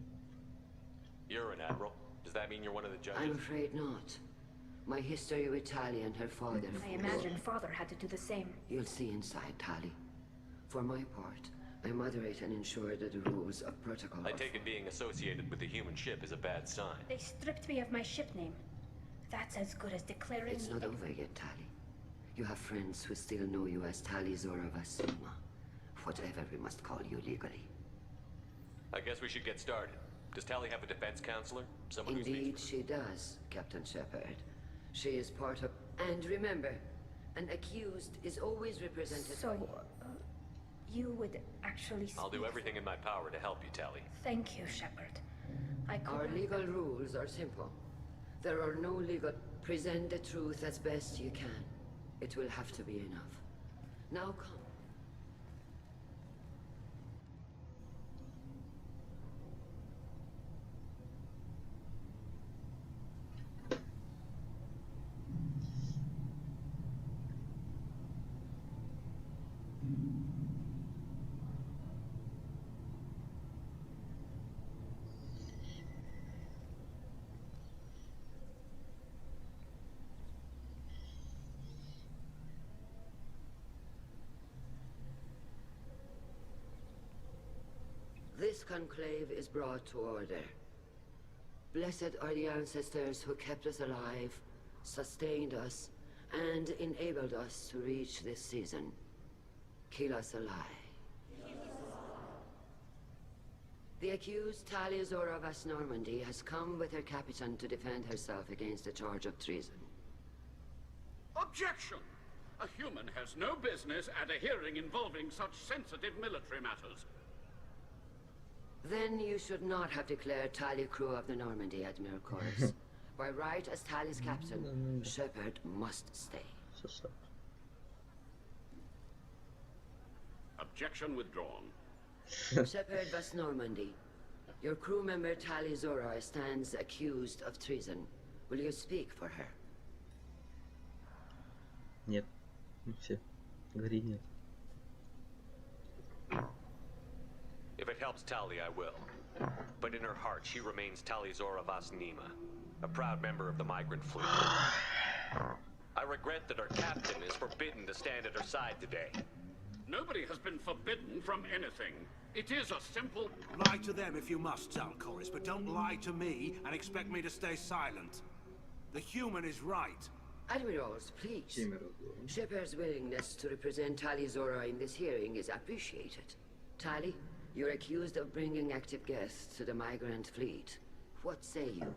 You're an admiral. Does that mean you're one of the judges? I'm afraid not. My history with Tali and her father... I imagine father had to do the same. You'll see inside, Tali. For my part, I moderate and ensure that the rules of protocol... I take it being associated with the human ship is a bad sign. They stripped me of my ship name. That's as good as declaring... It's not over yet, Tali. You have friends who still know you as Talizora Vasima. Whatever we must call you legally. I guess we should get started. Does Tali have a defense counselor? Someone Indeed, she does, Captain Shepard. She is part of... And remember, an accused is always represented... So, you would actually speak... I'll do everything in my power to help you, Tali. Thank you, Shepard. Our legal rules are simple. There are no legal... Present the truth as best you can. It will have to be enough. Now come. This conclave is brought to order. Blessed are the ancestors who kept us alive, sustained us, and enabled us to reach this season. Kill us alive. The accused Talizora vas Normandy has come with her captain to defend herself against a charge of treason. Objection! A human has no business at a hearing involving such sensitive military matters. Then you should not have declared Tali crew of the Normandy, Admiral Corus. By right as Tali's captain, Shepard must stay. Objection withdrawn. Shepard vas Normandy. Your crew member Talizora stands accused of treason. Will you speak for her? Нет. Все. Говори нет. If it helps Tali, I will. But in her heart, she remains Talizora vas Nima, a proud member of the migrant fleet. I regret that her captain is forbidden to stand at her side today. Nobody has been forbidden from anything. It is a simple... Lie to them if you must, Zalcoris, but don't lie to me and expect me to stay silent. The human is right. Admirals, please. Shepard's willingness to represent Talizora in this hearing is appreciated. Tali, you're accused of bringing active guests to the migrant fleet. What say you?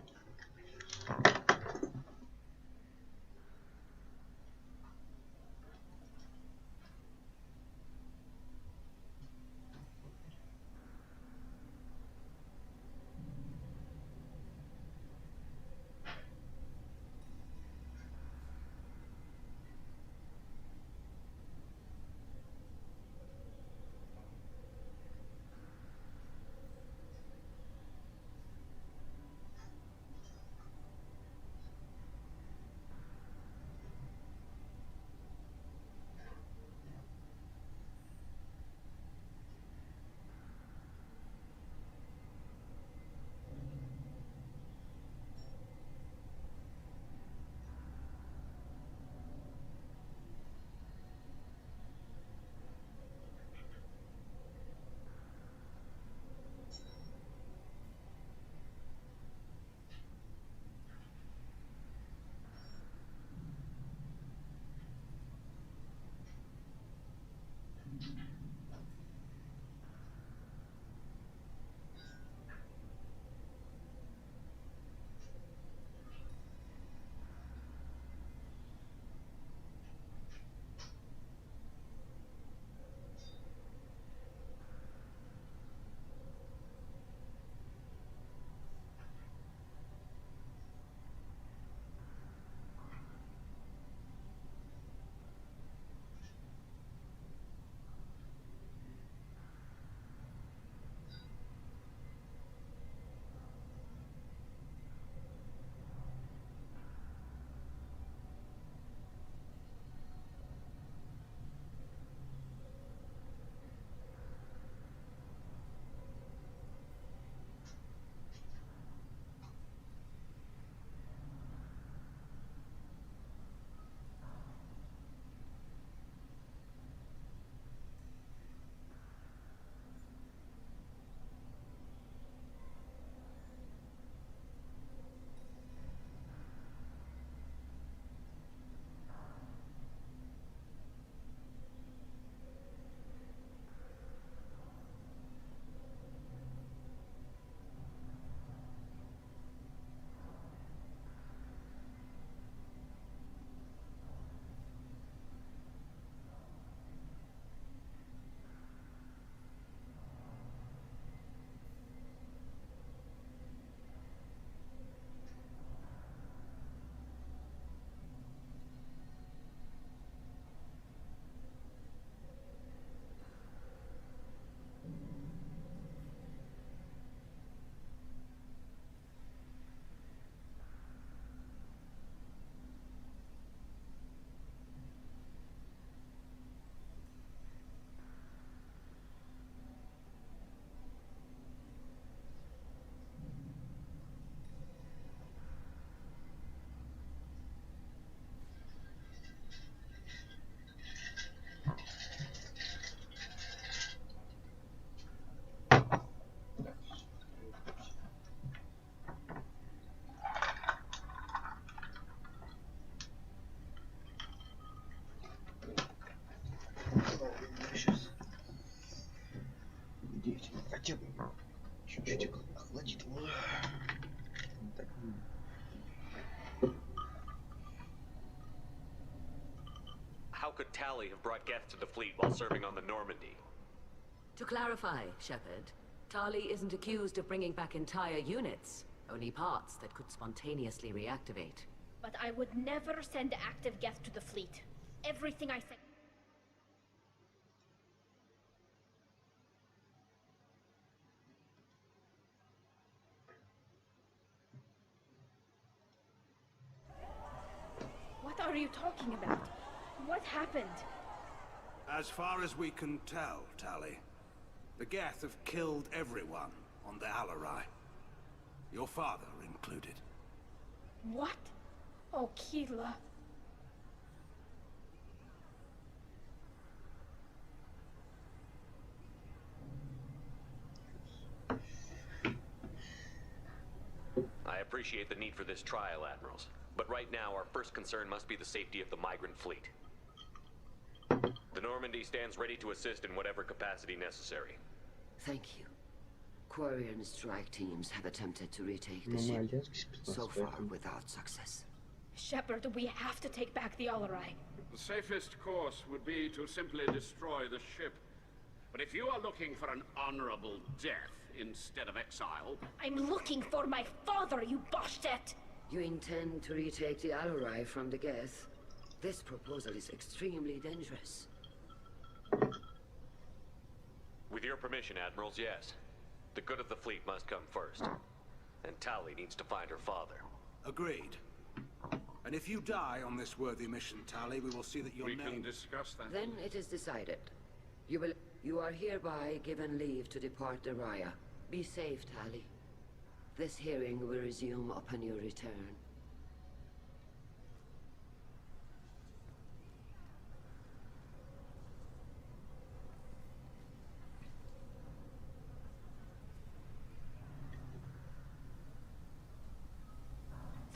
Чуть-чуть охладит его. Так. How could Tally have brought Geth to the fleet while serving on the Normandy? To clarify, Shepard, Tali isn't accused of bringing back entire units, only parts that could spontaneously reactivate. But I would never send active Geth to the fleet. Everything I say. What are you talking about? What happened? As far as we can tell, Tali, the Geth have killed everyone on the Alarai. Your father included. What? Oh, Keela. I appreciate the need for this trial, Admirals. But right now, our first concern must be the safety of the migrant fleet. The Normandy stands ready to assist in whatever capacity necessary. Thank you. Quarry and strike teams have attempted to retake the ship, so far without success. Shepard, we have to take back the Alarai. The safest course would be to simply destroy the ship. But if you are looking for an honorable death instead of exile... I'm looking for my father, you bastet! You intend to retake the Alarai from the Geth? This proposal is extremely dangerous. With your permission, Admirals, yes. The good of the fleet must come first. And Tali needs to find her father. Agreed. And if you die on this worthy mission, Tali, we will see that your name... We can discuss that. Then it is decided. You are hereby given leave to depart the Raya. Be safe, Tali. This hearing will resume upon your return.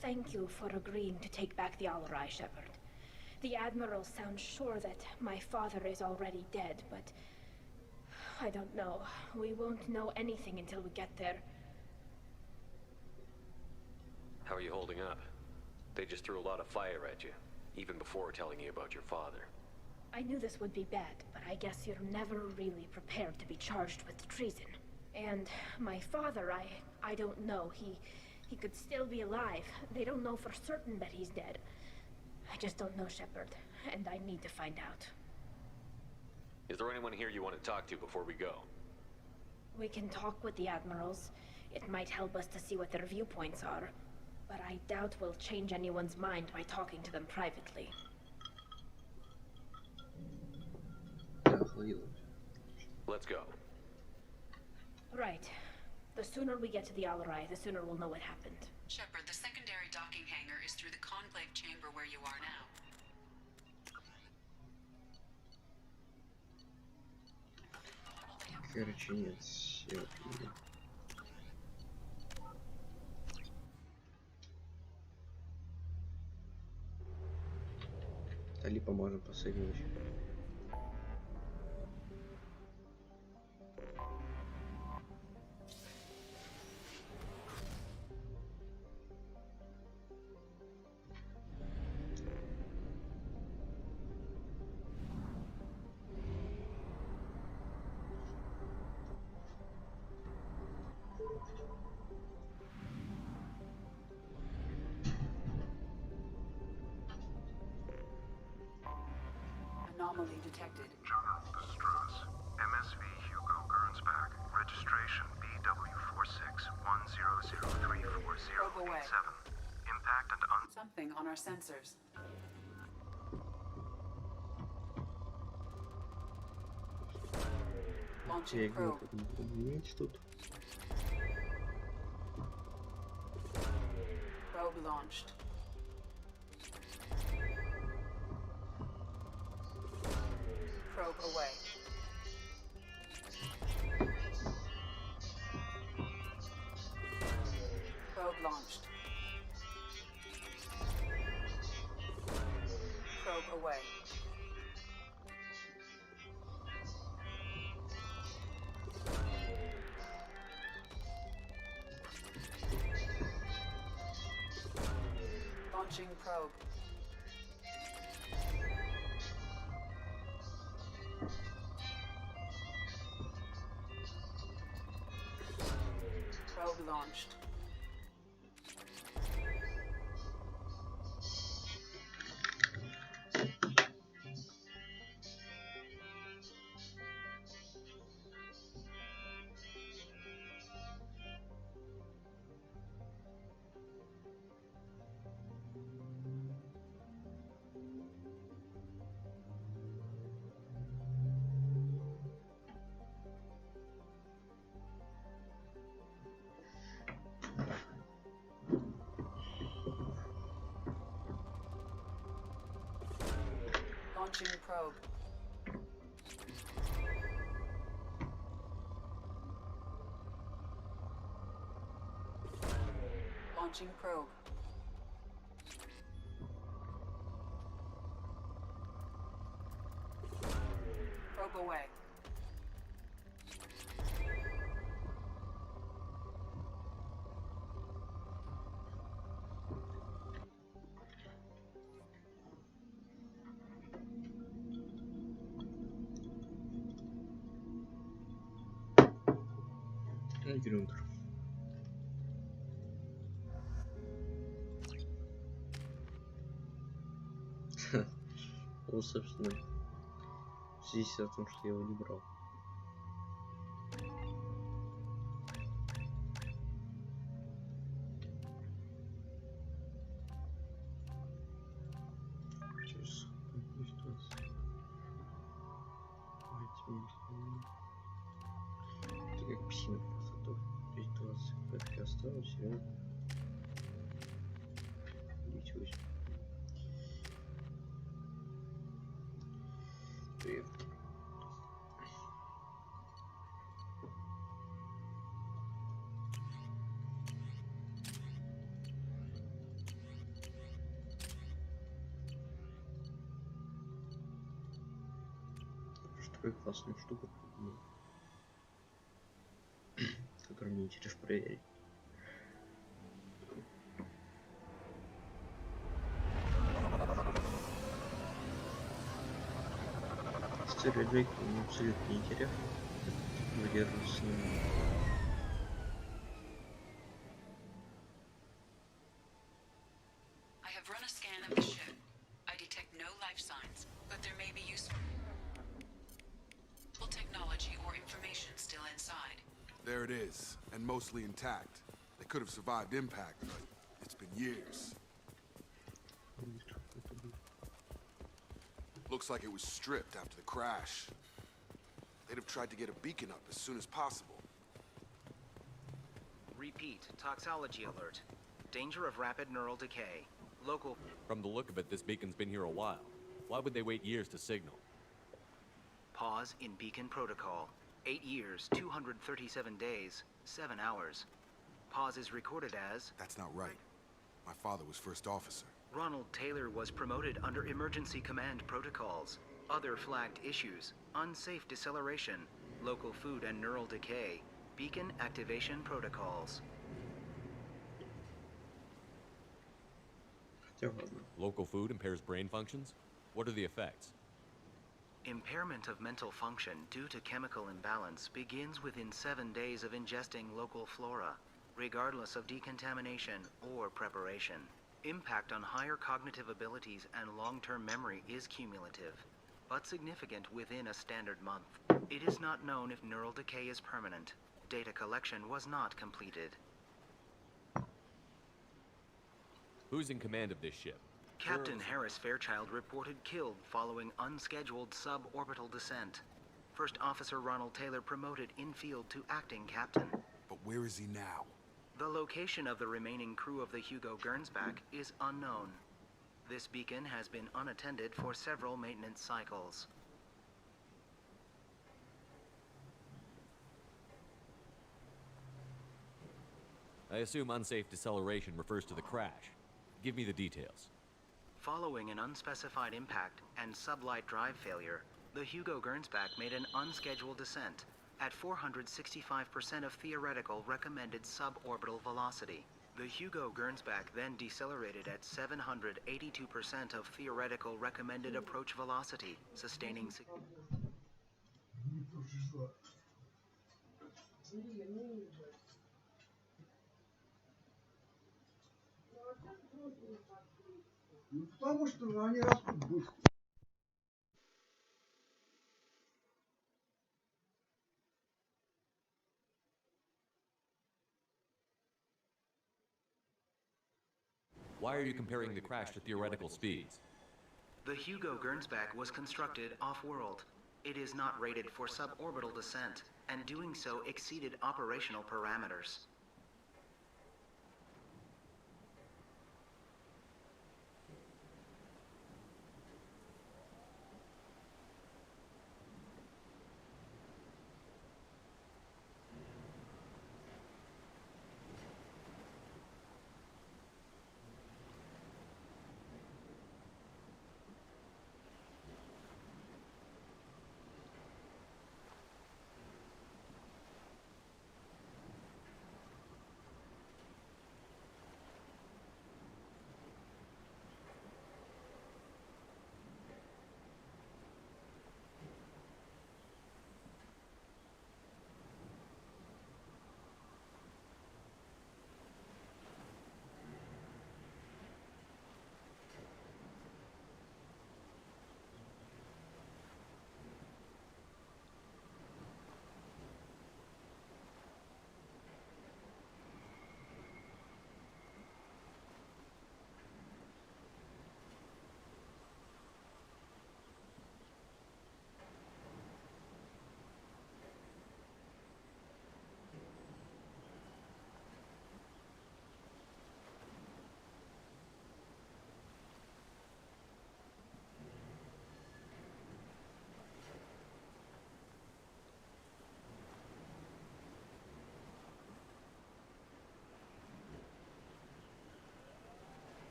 Thank you for agreeing to take back the Alarai, Shepard. The Admiral sounds sure that my father is already dead, but... I don't know. We won't know anything until we get there. How are you holding up? They just threw a lot of fire at you, even before telling you about your father. I knew this would be bad, but I guess you're never really prepared to be charged with treason. And my father, I don't know. He could still be alive. They don't know for certain that he's dead. I just don't know, Shepard, and I need to find out. Is there anyone here you want to talk to before we go? We can talk with the Admirals. It might help us to see what their viewpoints are. But I doubt we'll change anyone's mind by talking to them privately. Let's go. Right. The sooner we get to the Alarai, the sooner we'll know what happened. Shepard, the secondary docking hangar is through the conclave chamber where you are now. Короче, нет, все. Тали поможем посоединить. Anomaly detected. General distress. MSV Hugo Gernsback. Registration BW4610034087. Impact and Something on our sensors. Launching probe. Probe launched. Probe away. Probe launched. Probe away. Launching probe. Probe launched. Launching probe. Launching probe. Probe away. Грюндер. Вот, собственно, здесь о том, что я его не брал. Это как псина просто то. То есть 20 пятки осталось, и ничего себе. Привет. Что такая классная штука придумал, которую мне интересно проверить. Стереоджейки мне абсолютно не интересно. Выдерживаться с ним. I have run a scan of the ship. I detect no life signs, but there may be useful technology or information still inside. There it is, and mostly intact. They could have survived impact, but it's been years. Looks like it was stripped after the crash. They'd have tried to get a beacon up as soon as possible. Repeat, toxology alert. Danger of rapid neural decay. Local... From the look of it, this beacon's been here a while. Why would they wait years to signal? Pause in beacon protocol. 8 years, 237 days, 7 hours. Pause is recorded as... That's not right. My father was first officer. Ronald Taylor was promoted under emergency command protocols. Other flagged issues: unsafe deceleration, local food and neural decay, beacon activation protocols. Local food impairs brain functions? What are the effects? Impairment of mental function due to chemical imbalance begins within 7 days of ingesting local flora, regardless of decontamination or preparation. Impact on higher cognitive abilities and long-term memory is cumulative, but significant within a standard month. It is not known if neural decay is permanent. Data collection was not completed. Who's in command of this ship? Captain Harris Fairchild reported killed following unscheduled suborbital descent. First Officer Ronald Taylor promoted in-field to acting captain. But where is he now? The location of the remaining crew of the Hugo Gernsback is unknown. This beacon has been unattended for several maintenance cycles. I assume unsafe deceleration refers to the crash. Give me the details. Following an unspecified impact and sublight drive failure, the Hugo Gernsback made an unscheduled descent at 465% of theoretical recommended suborbital velocity. The Hugo Gernsback then decelerated at 782% of theoretical recommended approach velocity, sustaining Why are you comparing the crash to theoretical speeds? The Hugo Gernsback was constructed off-world. It is not rated for suborbital descent, and doing so exceeded operational parameters.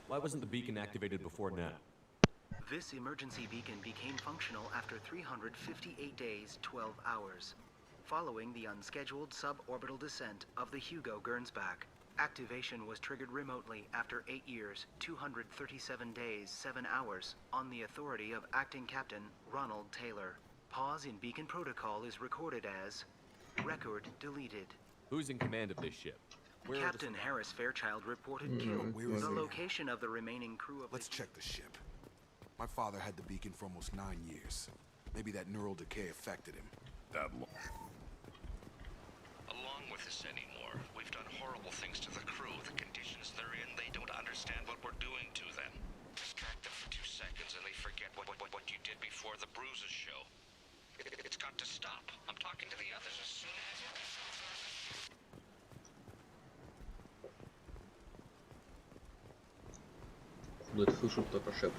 Why wasn't the beacon activated before now? This emergency beacon became functional after 358 days, 12 hours, following the unscheduled suborbital descent of the Hugo Gernsback. Activation was triggered remotely after 8 years, 237 days, 7 hours, on the authority of Acting Captain Ronald Taylor. Pause in beacon protocol is recorded as record deleted. Who's in command of this ship? Where Captain Harris Fairchild reported killed. The location of the remaining crew of Let's check the ship. My father had the beacon for almost 9 years. Maybe that neural decay affected him. That long. Along with this anymore. We've done horrible things to the crew. The conditions they're in, they don't understand what we're doing to them. Distract them for 2 seconds and they forget what you did before the bruises show. It's got to stop. I'm talking to the others as soon as... Куда-то слышу, кто-то шепчет.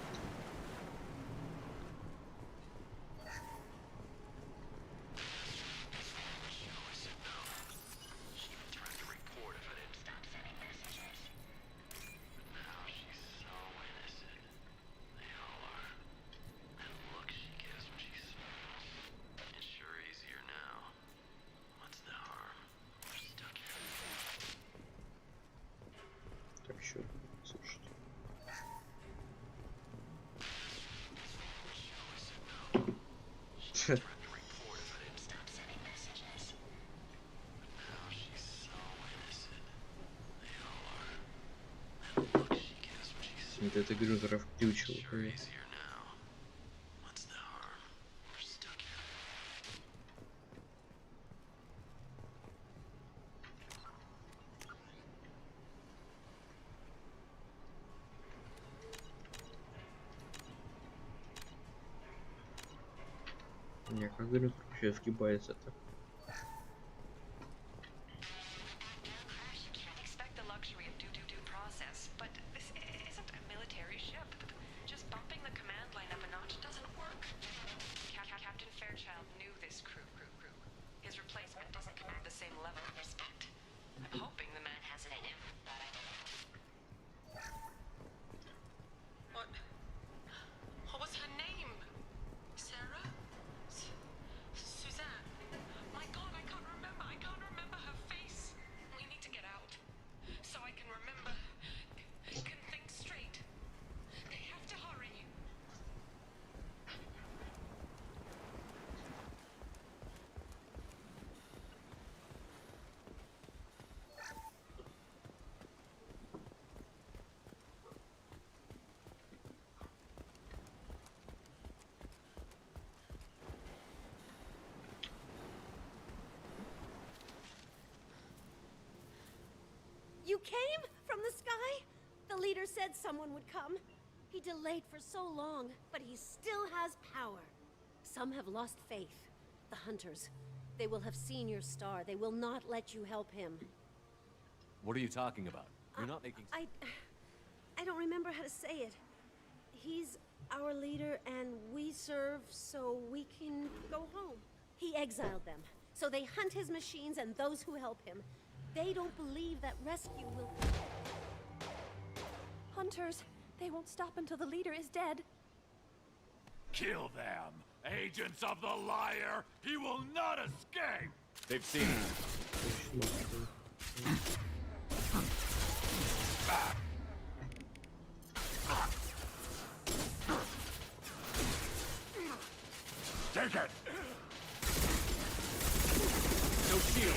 Так, еще слушать. Вот это Грюзера включил. Не, как говорю, вообще сгибается-то. You came from the sky? The leader said someone would come. He delayed for so long, but he still has power. Some have lost faith. The hunters. They will have seen your star. They will not let you help him. What are you talking about? You're not making... I don't remember how to say it. He's our leader, and we serve so we can go home. He exiled them, so they hunt his machines and those who help him. They don't believe that rescue will... Hunters, they won't stop until the leader is dead. Kill them! Agents of the liar! He will not escape! They've seen him. Take it! No shield!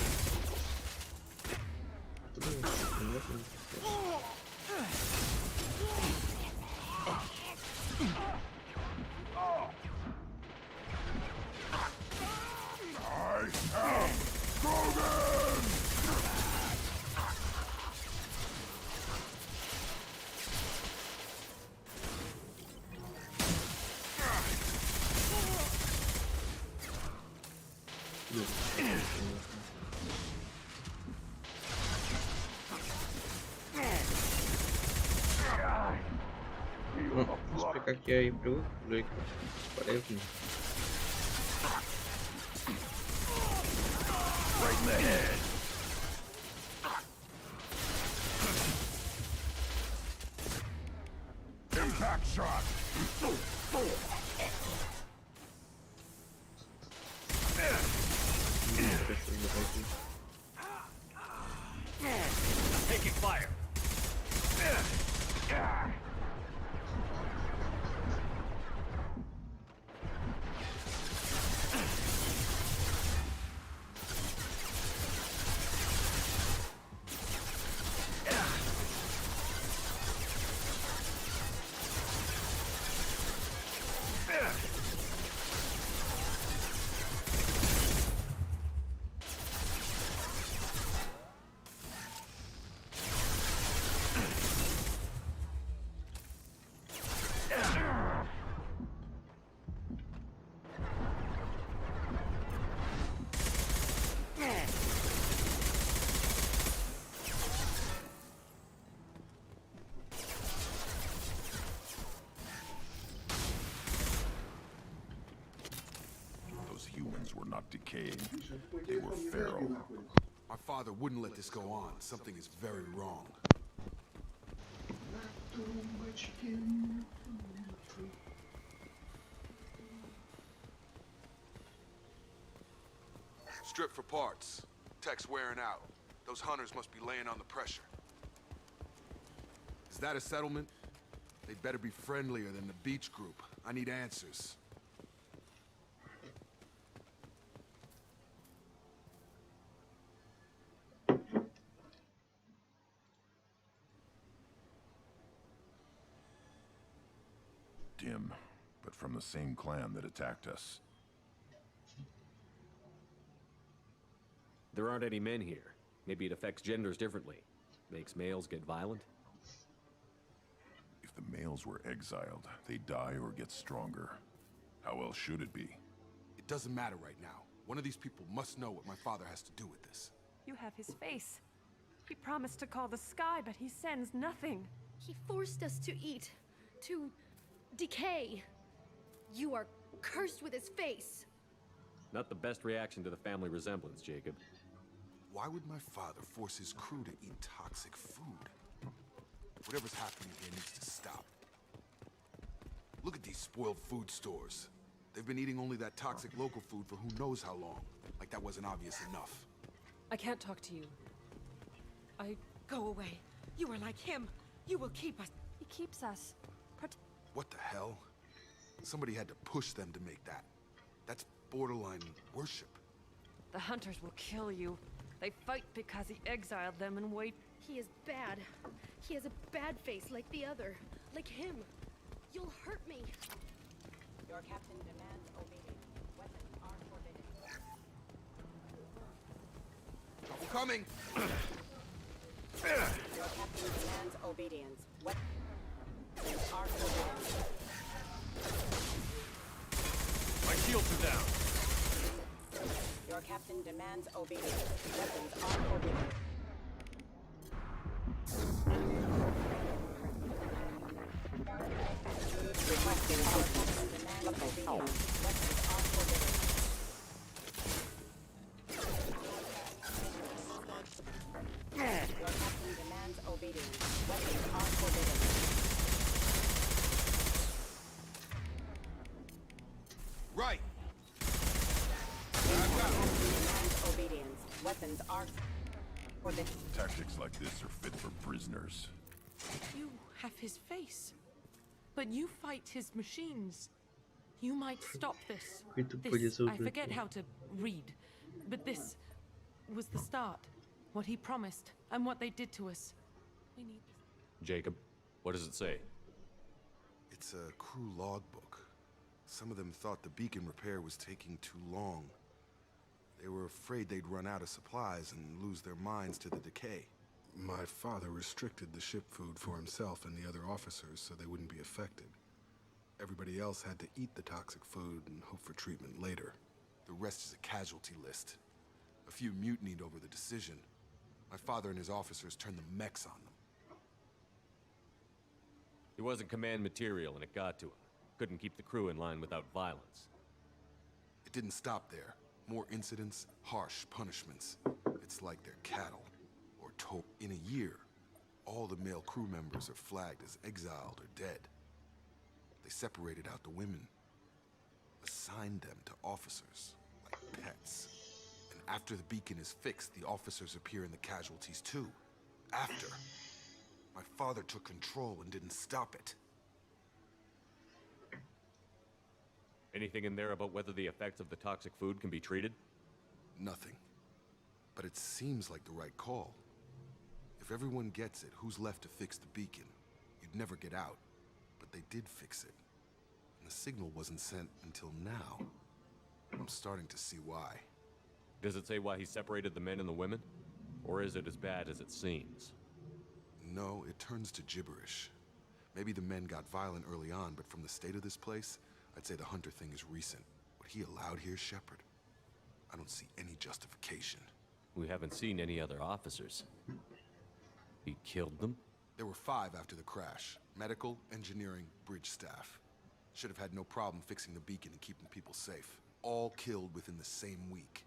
Как я и привык, уже полезно. Right in the head. Impact shot. Taking fire. Were not decaying. They were feral. My father wouldn't let this go on. Something is very wrong. Strip for parts. Tech's wearing out. Those hunters must be laying on the pressure. Is that a settlement? They'd better be friendlier than the beach group. I need answers. Dim, but from the same clan that attacked us. There aren't any men here. Maybe it affects genders differently. Makes males get violent? If the males were exiled, they die or get stronger. How else should it be? It doesn't matter right now. One of these people must know what my father has to do with this. You have his face. He promised to call the sky, but he sends nothing. He forced us to eat, to decay. You are cursed with his face. Not the best reaction to the family resemblance, Jacob. Why would my father force his crew to eat toxic food? Whatever's happening here needs to stop. Look at these spoiled food stores. They've been eating only that toxic local food for who knows how long. Like that wasn't obvious enough. I can't talk to you. Go away. You are like him. You will keep us. He keeps us. What the hell? Somebody had to push them to make that. That's borderline worship. The hunters will kill you. They fight because he exiled them and wait. He is bad. He has a bad face like the other. Like him. You'll hurt me. Your captain demands obedience. Weapons are forbidden. Trouble coming! Your captain demands obedience. Weapons are forbidden. My shields are down. Your captain demands obedience. Weapons are forbidden. Requesting our captain demands obedience. Weapons are forbidden. Your captain demands obedience. Weapons are forbidden. Right! Demands obedience. Weapons are forbidden. Tactics like this are fit for prisoners. You have his face. But you fight his machines. You might stop this. I forget how to read. But this was the start. What he promised, and what they did to us. We need this. Jacob, what does it say? It's a crew logbook. Some of them thought the beacon repair was taking too long. They were afraid they'd run out of supplies and lose their minds to the decay. My father restricted the ship food for himself and the other officers so they wouldn't be affected. Everybody else had to eat the toxic food and hope for treatment later. The rest is a casualty list. A few mutinied over the decision. My father and his officers turned the mechs on them. He wasn't command material and it got to him. Couldn't keep the crew in line without violence. It didn't stop there. More incidents, harsh punishments. It's like they're cattle. Or told. In a year, all the male crew members are flagged as exiled or dead. They separated out the women. Assigned them to officers, like pets. And after the beacon is fixed, the officers appear in the casualties too. After. My father took control and didn't stop it. Anything in there about whether the effects of the toxic food can be treated? Nothing. But it seems like the right call. If everyone gets it, who's left to fix the beacon? You'd never get out. But they did fix it. And the signal wasn't sent until now. I'm starting to see why. Does it say why he separated the men and the women? Or is it as bad as it seems? No, it turns to gibberish. Maybe the men got violent early on, but from the state of this place, I'd say the Hunter thing is recent. What he allowed here, Shepard, I don't see any justification. We haven't seen any other officers. He killed them? There were 5 after the crash. Medical, engineering, bridge staff. Should have had no problem fixing the beacon and keeping people safe. All killed within the same week.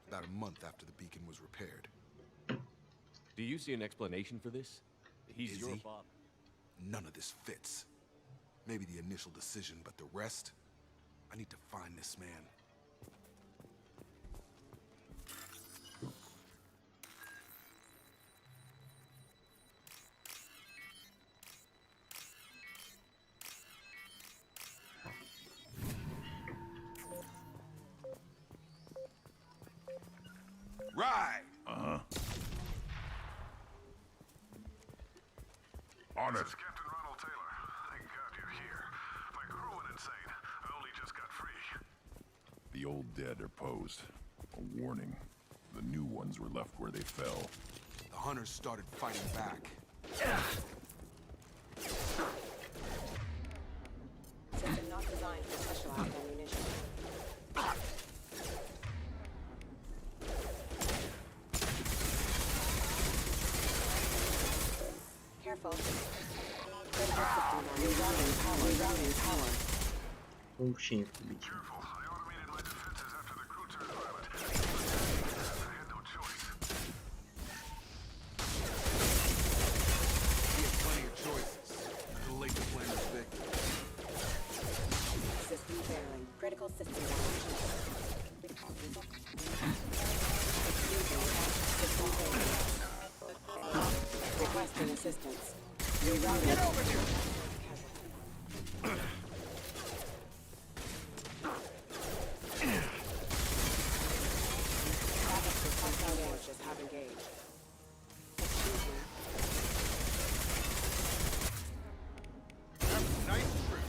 About a month after the beacon was repaired. Do you see an explanation for this? He's your father. None of this fits. Maybe the initial decision, but the rest? I need to find this man. Right! Uh-huh. On it. This is Captain Ronald Taylor. Thank God you're here. My crew went insane. I only just got free. The old dead are posed. A warning. The new ones were left where they fell. The hunters started fighting back. System not designed for specialized ammunition. Вообще не победил. Critical system requesting assistance. Get over here! Hostile forces have engaged. Excuse me. Nice trip.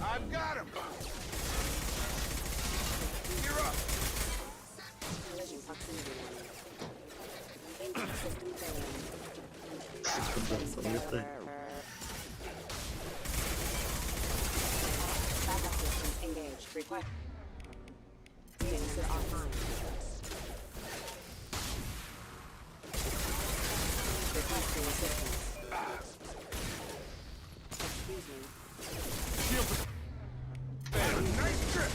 I've got him. You're up. Collision proximity warning. Engine system failing. Backup systems engaged. Request. Sensor offline. Requesting assistance. Excuse me. Nice trip.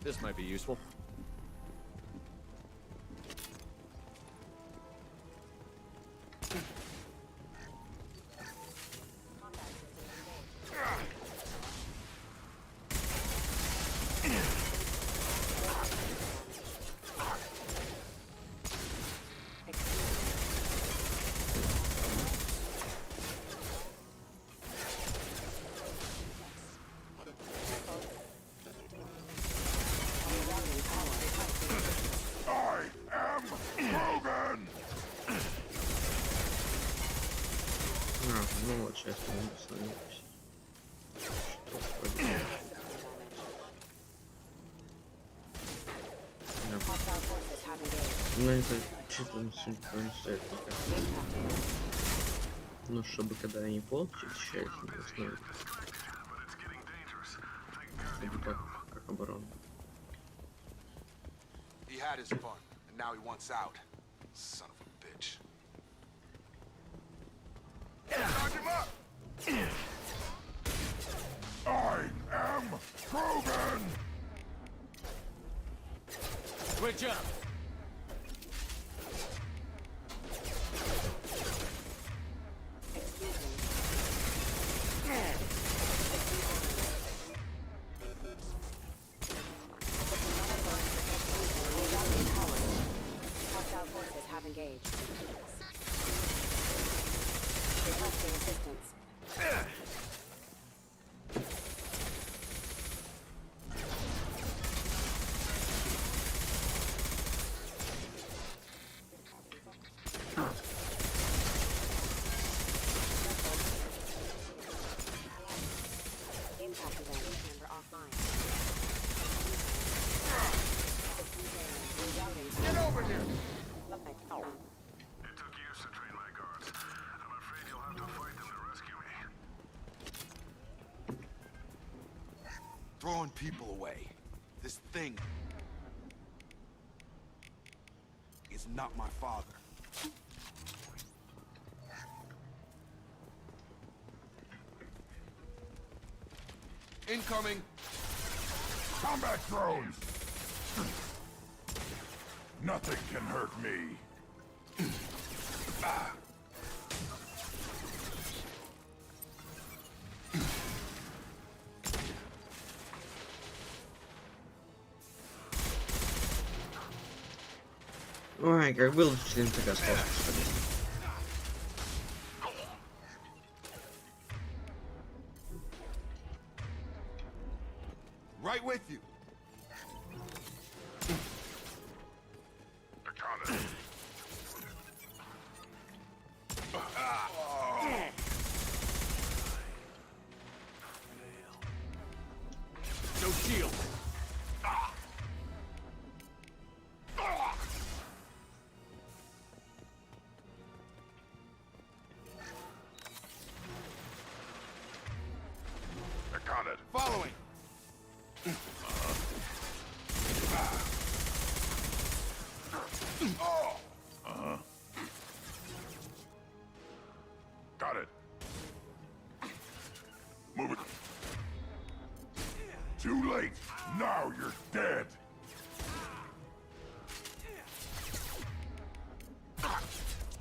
This might be useful. Ну вот, сейчас мы посмотримся. Ну это что-то не стоит никак. Ну чтобы когда они полностью защищаются, не основе. Чтобы как оборона. He had his fun, and now he wants out. Son of a bitch. Charge him up! I am Krogan! Switch up! Hostile forces have engaged. Requesting assistance. Impact event member offline. Get over here! It took years to train my guards. I'm afraid you'll have to fight them to rescue me. Throwing people away. This thing is not my father. Incoming! Combat drones! Nothing can hurt me. Ah. Ой, как был член, так остался. Right with you. No shield. Got it. Following. Oh. Uh-huh. Got it. Move it. Too late. Now you're dead.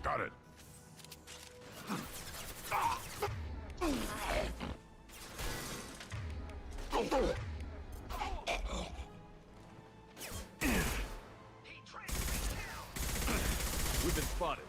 Got it. We've been spotted.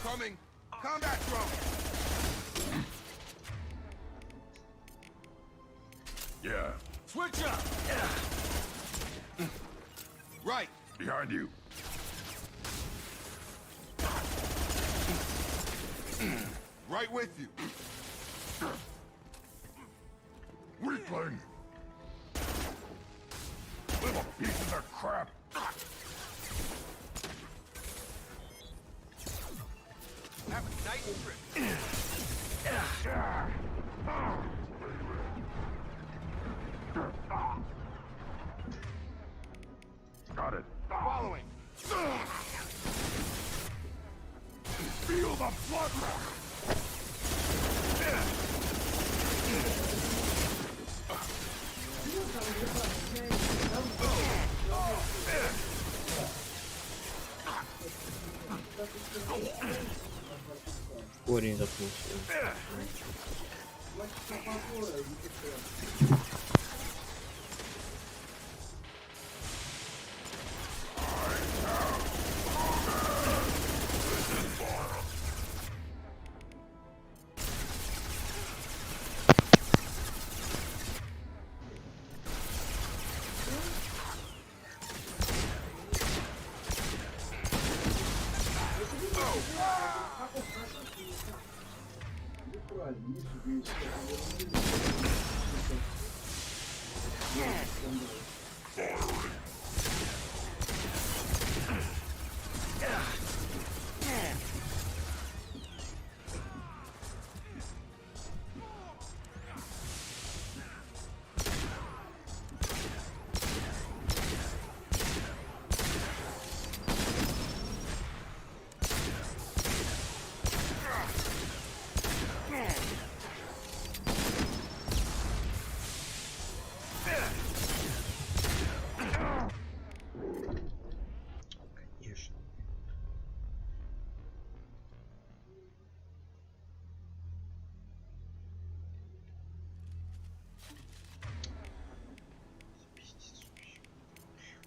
Coming. Combat drone. Yeah. Switch up. Right. Behind you. Right with you. Weakling. Little pieces of crap. Have a nice trip. Got it. Following. Feel the blood rush. Корень запнулся.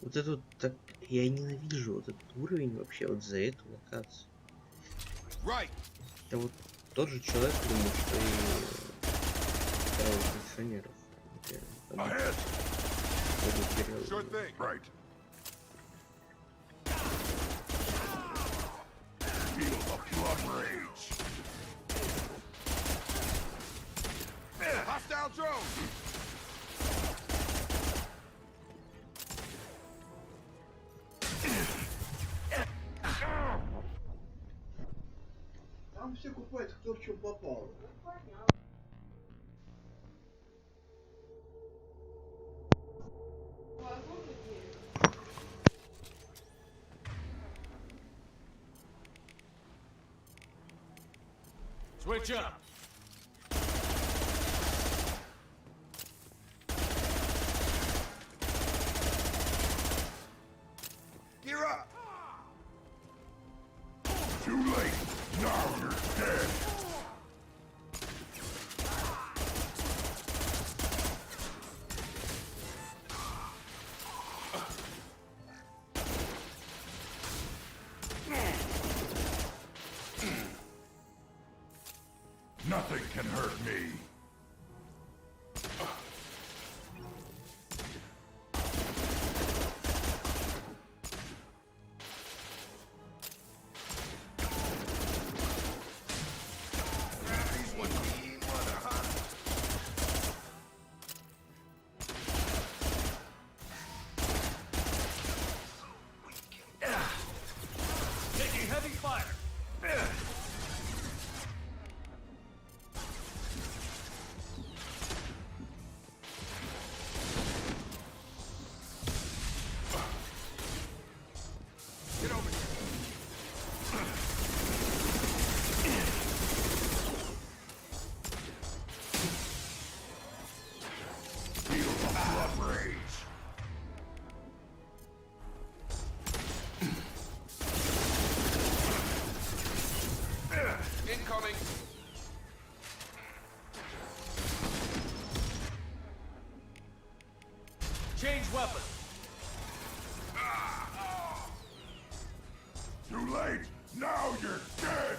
Вот это вот так... Я ненавижу вот этот уровень вообще, вот за эту локацию. Это вот тот же человек думает, что и кондиционеров. Sure thing. Right. Feel the blood rage. Hostile drone. Там все купают, кто в чем попал. Switch up. Gear up. Too late. Now you're dead. Nothing can hurt me. Taking heavy fire. Get over here. Feel the blood rage. Incoming. Change weapon. Too late. Now you're dead.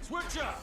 Switch up.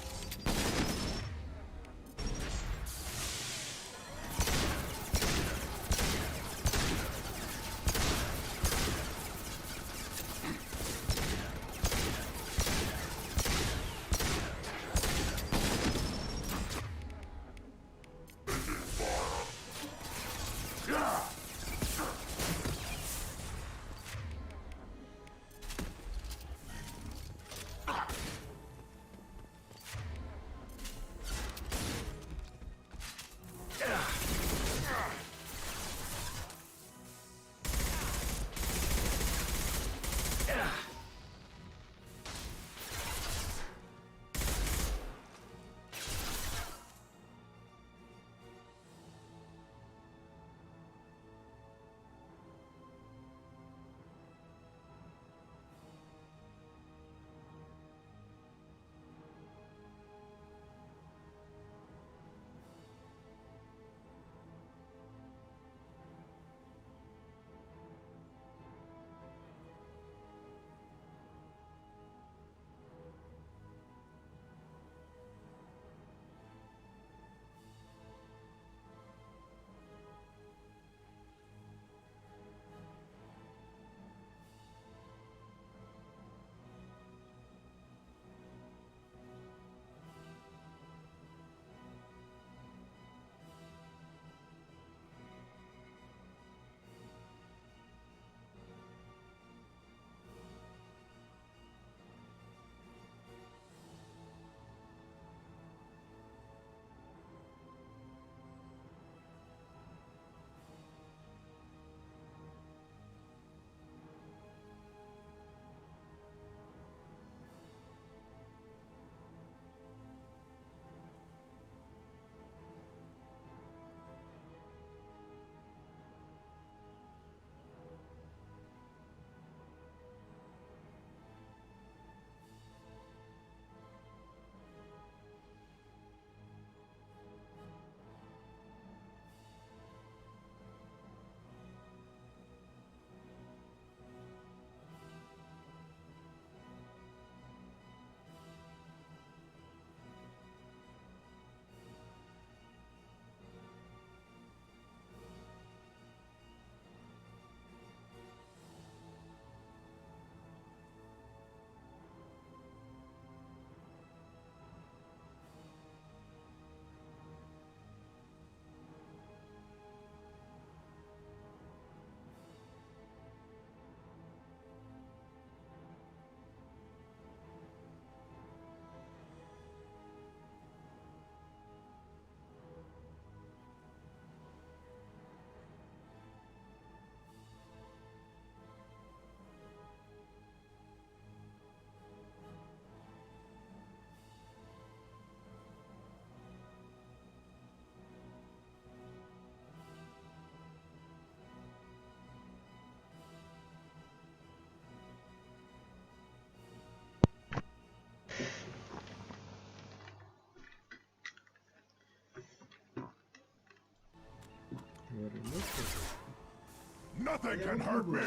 Nothing can hurt me!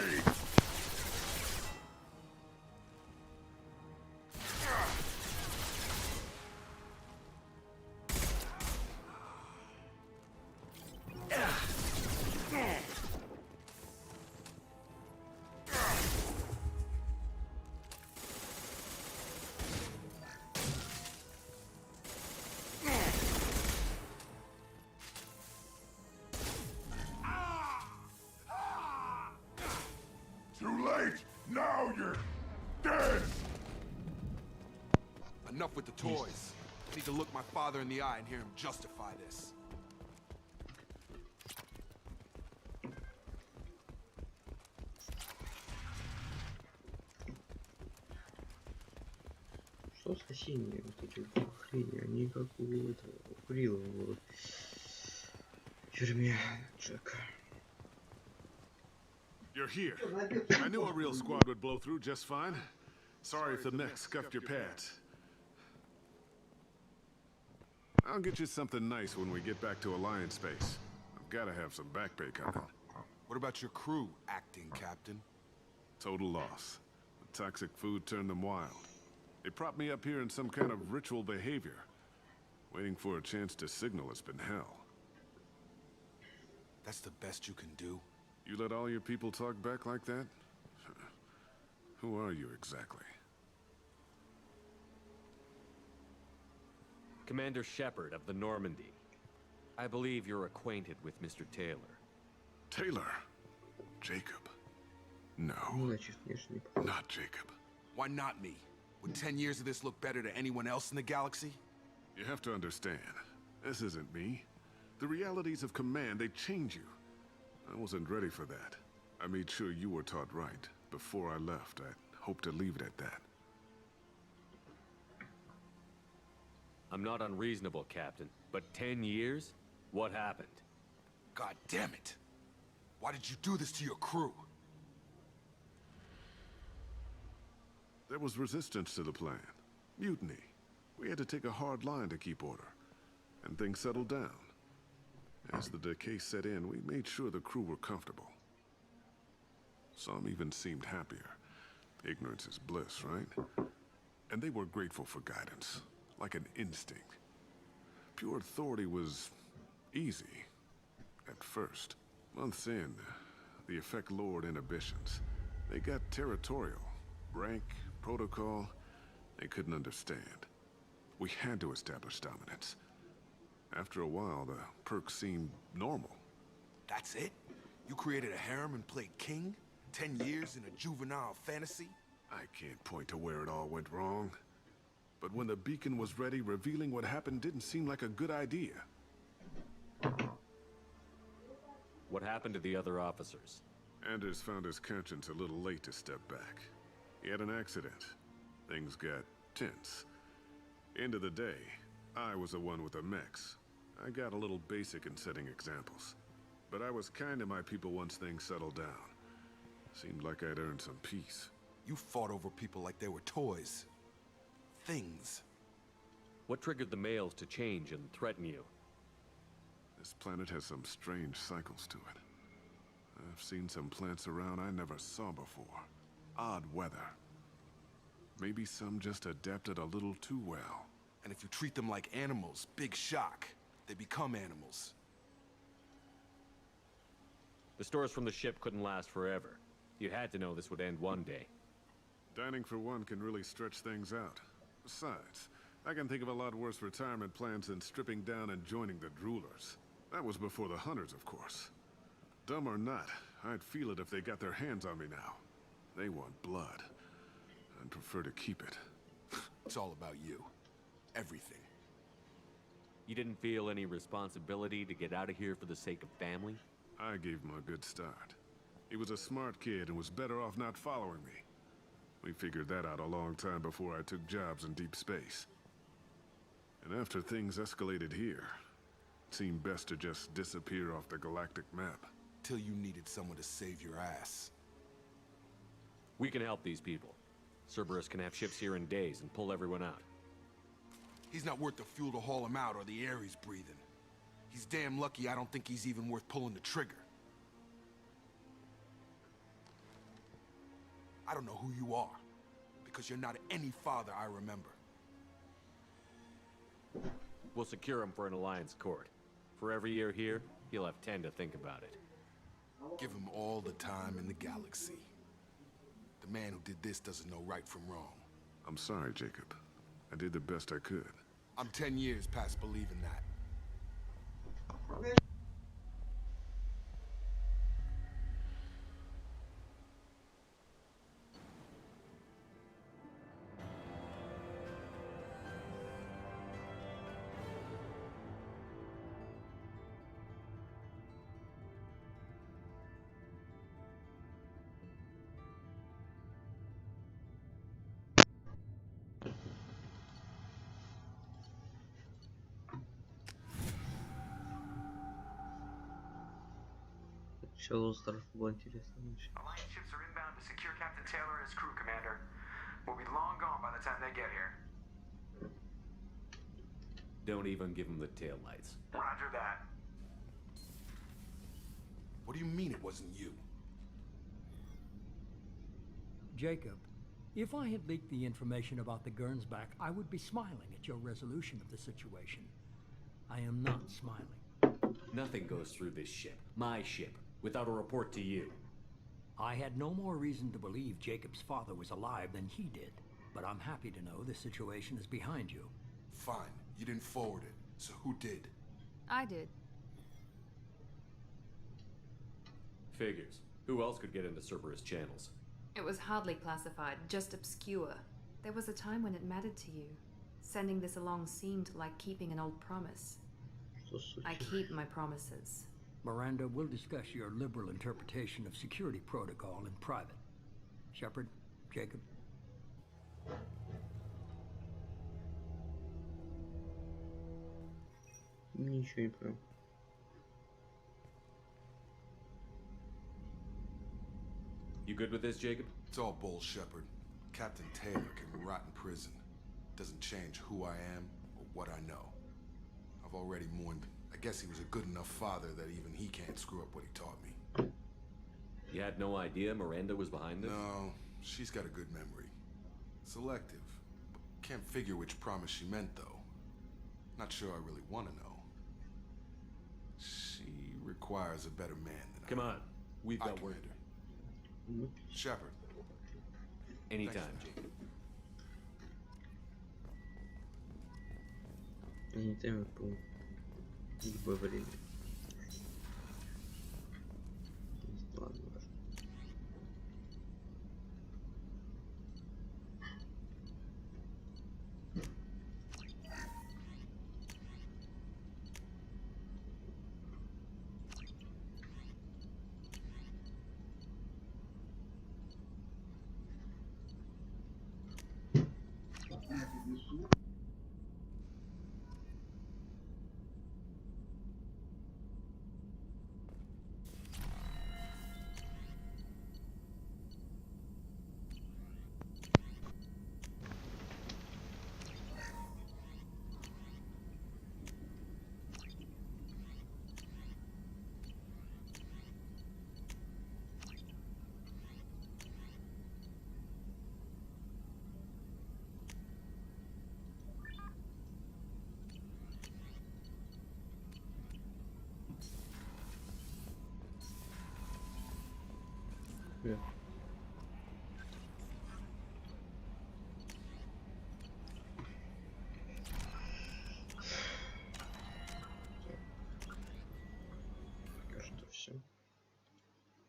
Too late! Now you're dead! Enough with the toys. I need to look my father in the eye and hear him justify this. Что с осенними вот эти хрени? Они как у этого Курила в тюрьме Джека. You're here. I knew a real squad would blow through just fine. Sorry if the mech scuffed your pads. I'll get you something nice when we get back to Alliance space. I've got to have some back pay coming. What about your crew, acting captain? Total loss. The toxic food turned them wild. They propped me up here in some kind of ritual behavior. Waiting for a chance to signal has been hell. That's the best you can do? You let all your people talk back like that? Who are you exactly? Commander Shepard of the Normandy. I believe you're acquainted with Mr. Taylor. Taylor? Jacob? No. Not Jacob. Why not me? Would 10 years of this look better to anyone else in the galaxy? You have to understand, this isn't me. The realities of command, they change you. I wasn't ready for that. I made sure you were taught right. Before I left, I hoped to leave it at that. I'm not unreasonable, Captain, but 10 years? What happened? God damn it! Why did you do this to your crew? There was resistance to the plan. Mutiny. We had to take a hard line to keep order. And things settled down. As the decay set in, we made sure the crew were comfortable. Some even seemed happier. Ignorance is bliss, right? And they were grateful for guidance, like an instinct. Pure authority was easy, at first. Months in, the effect lowered inhibitions. They got territorial. Rank, protocol, they couldn't understand. We had to establish dominance. After a while, the perks seemed normal. That's it? You created a harem and played king? 10 years in a juvenile fantasy? I can't point to where it all went wrong. But when the beacon was ready, revealing what happened didn't seem like a good idea. What happened to the other officers? Anders found his conscience a little late to step back. He had an accident. Things got tense. End of the day, I was the one with the mechs. I got a little basic in setting examples. But I was kind to my people once things settled down. Seemed like I'd earned some peace. You fought over people like they were toys. Things. What triggered the males to change and threaten you? This planet has some strange cycles to it. I've seen some plants around I never saw before. Odd weather. Maybe some just adapted a little too well. And if you treat them like animals, big shock. They become animals. The stores from the ship couldn't last forever. You had to know this would end one day. Dining for one can really stretch things out. Besides, I can think of a lot worse retirement plans than stripping down and joining the droolers. That was before the hunters, of course. Dumb or not, I'd feel it if they got their hands on me now. They want blood. I'd prefer to keep it. It's all about you. Everything. You didn't feel any responsibility to get out of here for the sake of family? I gave him a good start. He was a smart kid and was better off not following me. We figured that out a long time before I took jobs in deep space. And after things escalated here, it seemed best to just disappear off the galactic map. Till you needed someone to save your ass. We can help these people. Cerberus can have ships here in days and pull everyone out. He's not worth the fuel to haul him out or the air he's breathing. He's damn lucky I don't think he's even worth pulling the trigger. I don't know who you are, because you're not any father I remember. We'll secure him for an alliance court. For every year here, he'll have 10 to think about it. Give him all the time in the galaxy. The man who did this doesn't know right from wrong. I'm sorry, Jacob. I did the best I could. I'm 10 years past believing that. Шеллоустер было интересно. Alliance ships are inbound to secure Captain Taylor and his crew, Commander. We'll be long gone by the time they get here. Don't even give him the taillights. Roger that. What do you mean it wasn't you? Jacob, if I had leaked the information about the Gernsback, I would be smiling at your resolution of the situation. I am not smiling. Nothing goes through this ship, my ship, without a report to you. I had no more reason to believe Jacob's father was alive than he did, but I'm happy to know the situation is behind you. Fine, you didn't forward it, so who did? I did. Figures. Who else could get into Cerberus channels? It was hardly classified, just obscure. There was a time when it mattered to you. Sending this along seemed like keeping an old promise. I keep my promises. Miranda, we'll discuss your liberal interpretation of security protocol in private. Shepard, Jacob. Ничего не понял. You good with this, Jacob? It's all bull, Shepard. Captain Taylor can rot in prison. Doesn't change who I am or what I know. I've already mourned. I guess he was a good enough father that even he can't screw up what he taught me. You had no idea Miranda was behind this? No, she's got a good memory. Selective. Can't figure which promise she meant, though. Not sure I really want to know. She requires a better man than Come on, we've got work. Shepard. Anytime. Anytime, в любое время. Ладно, важно. Yeah.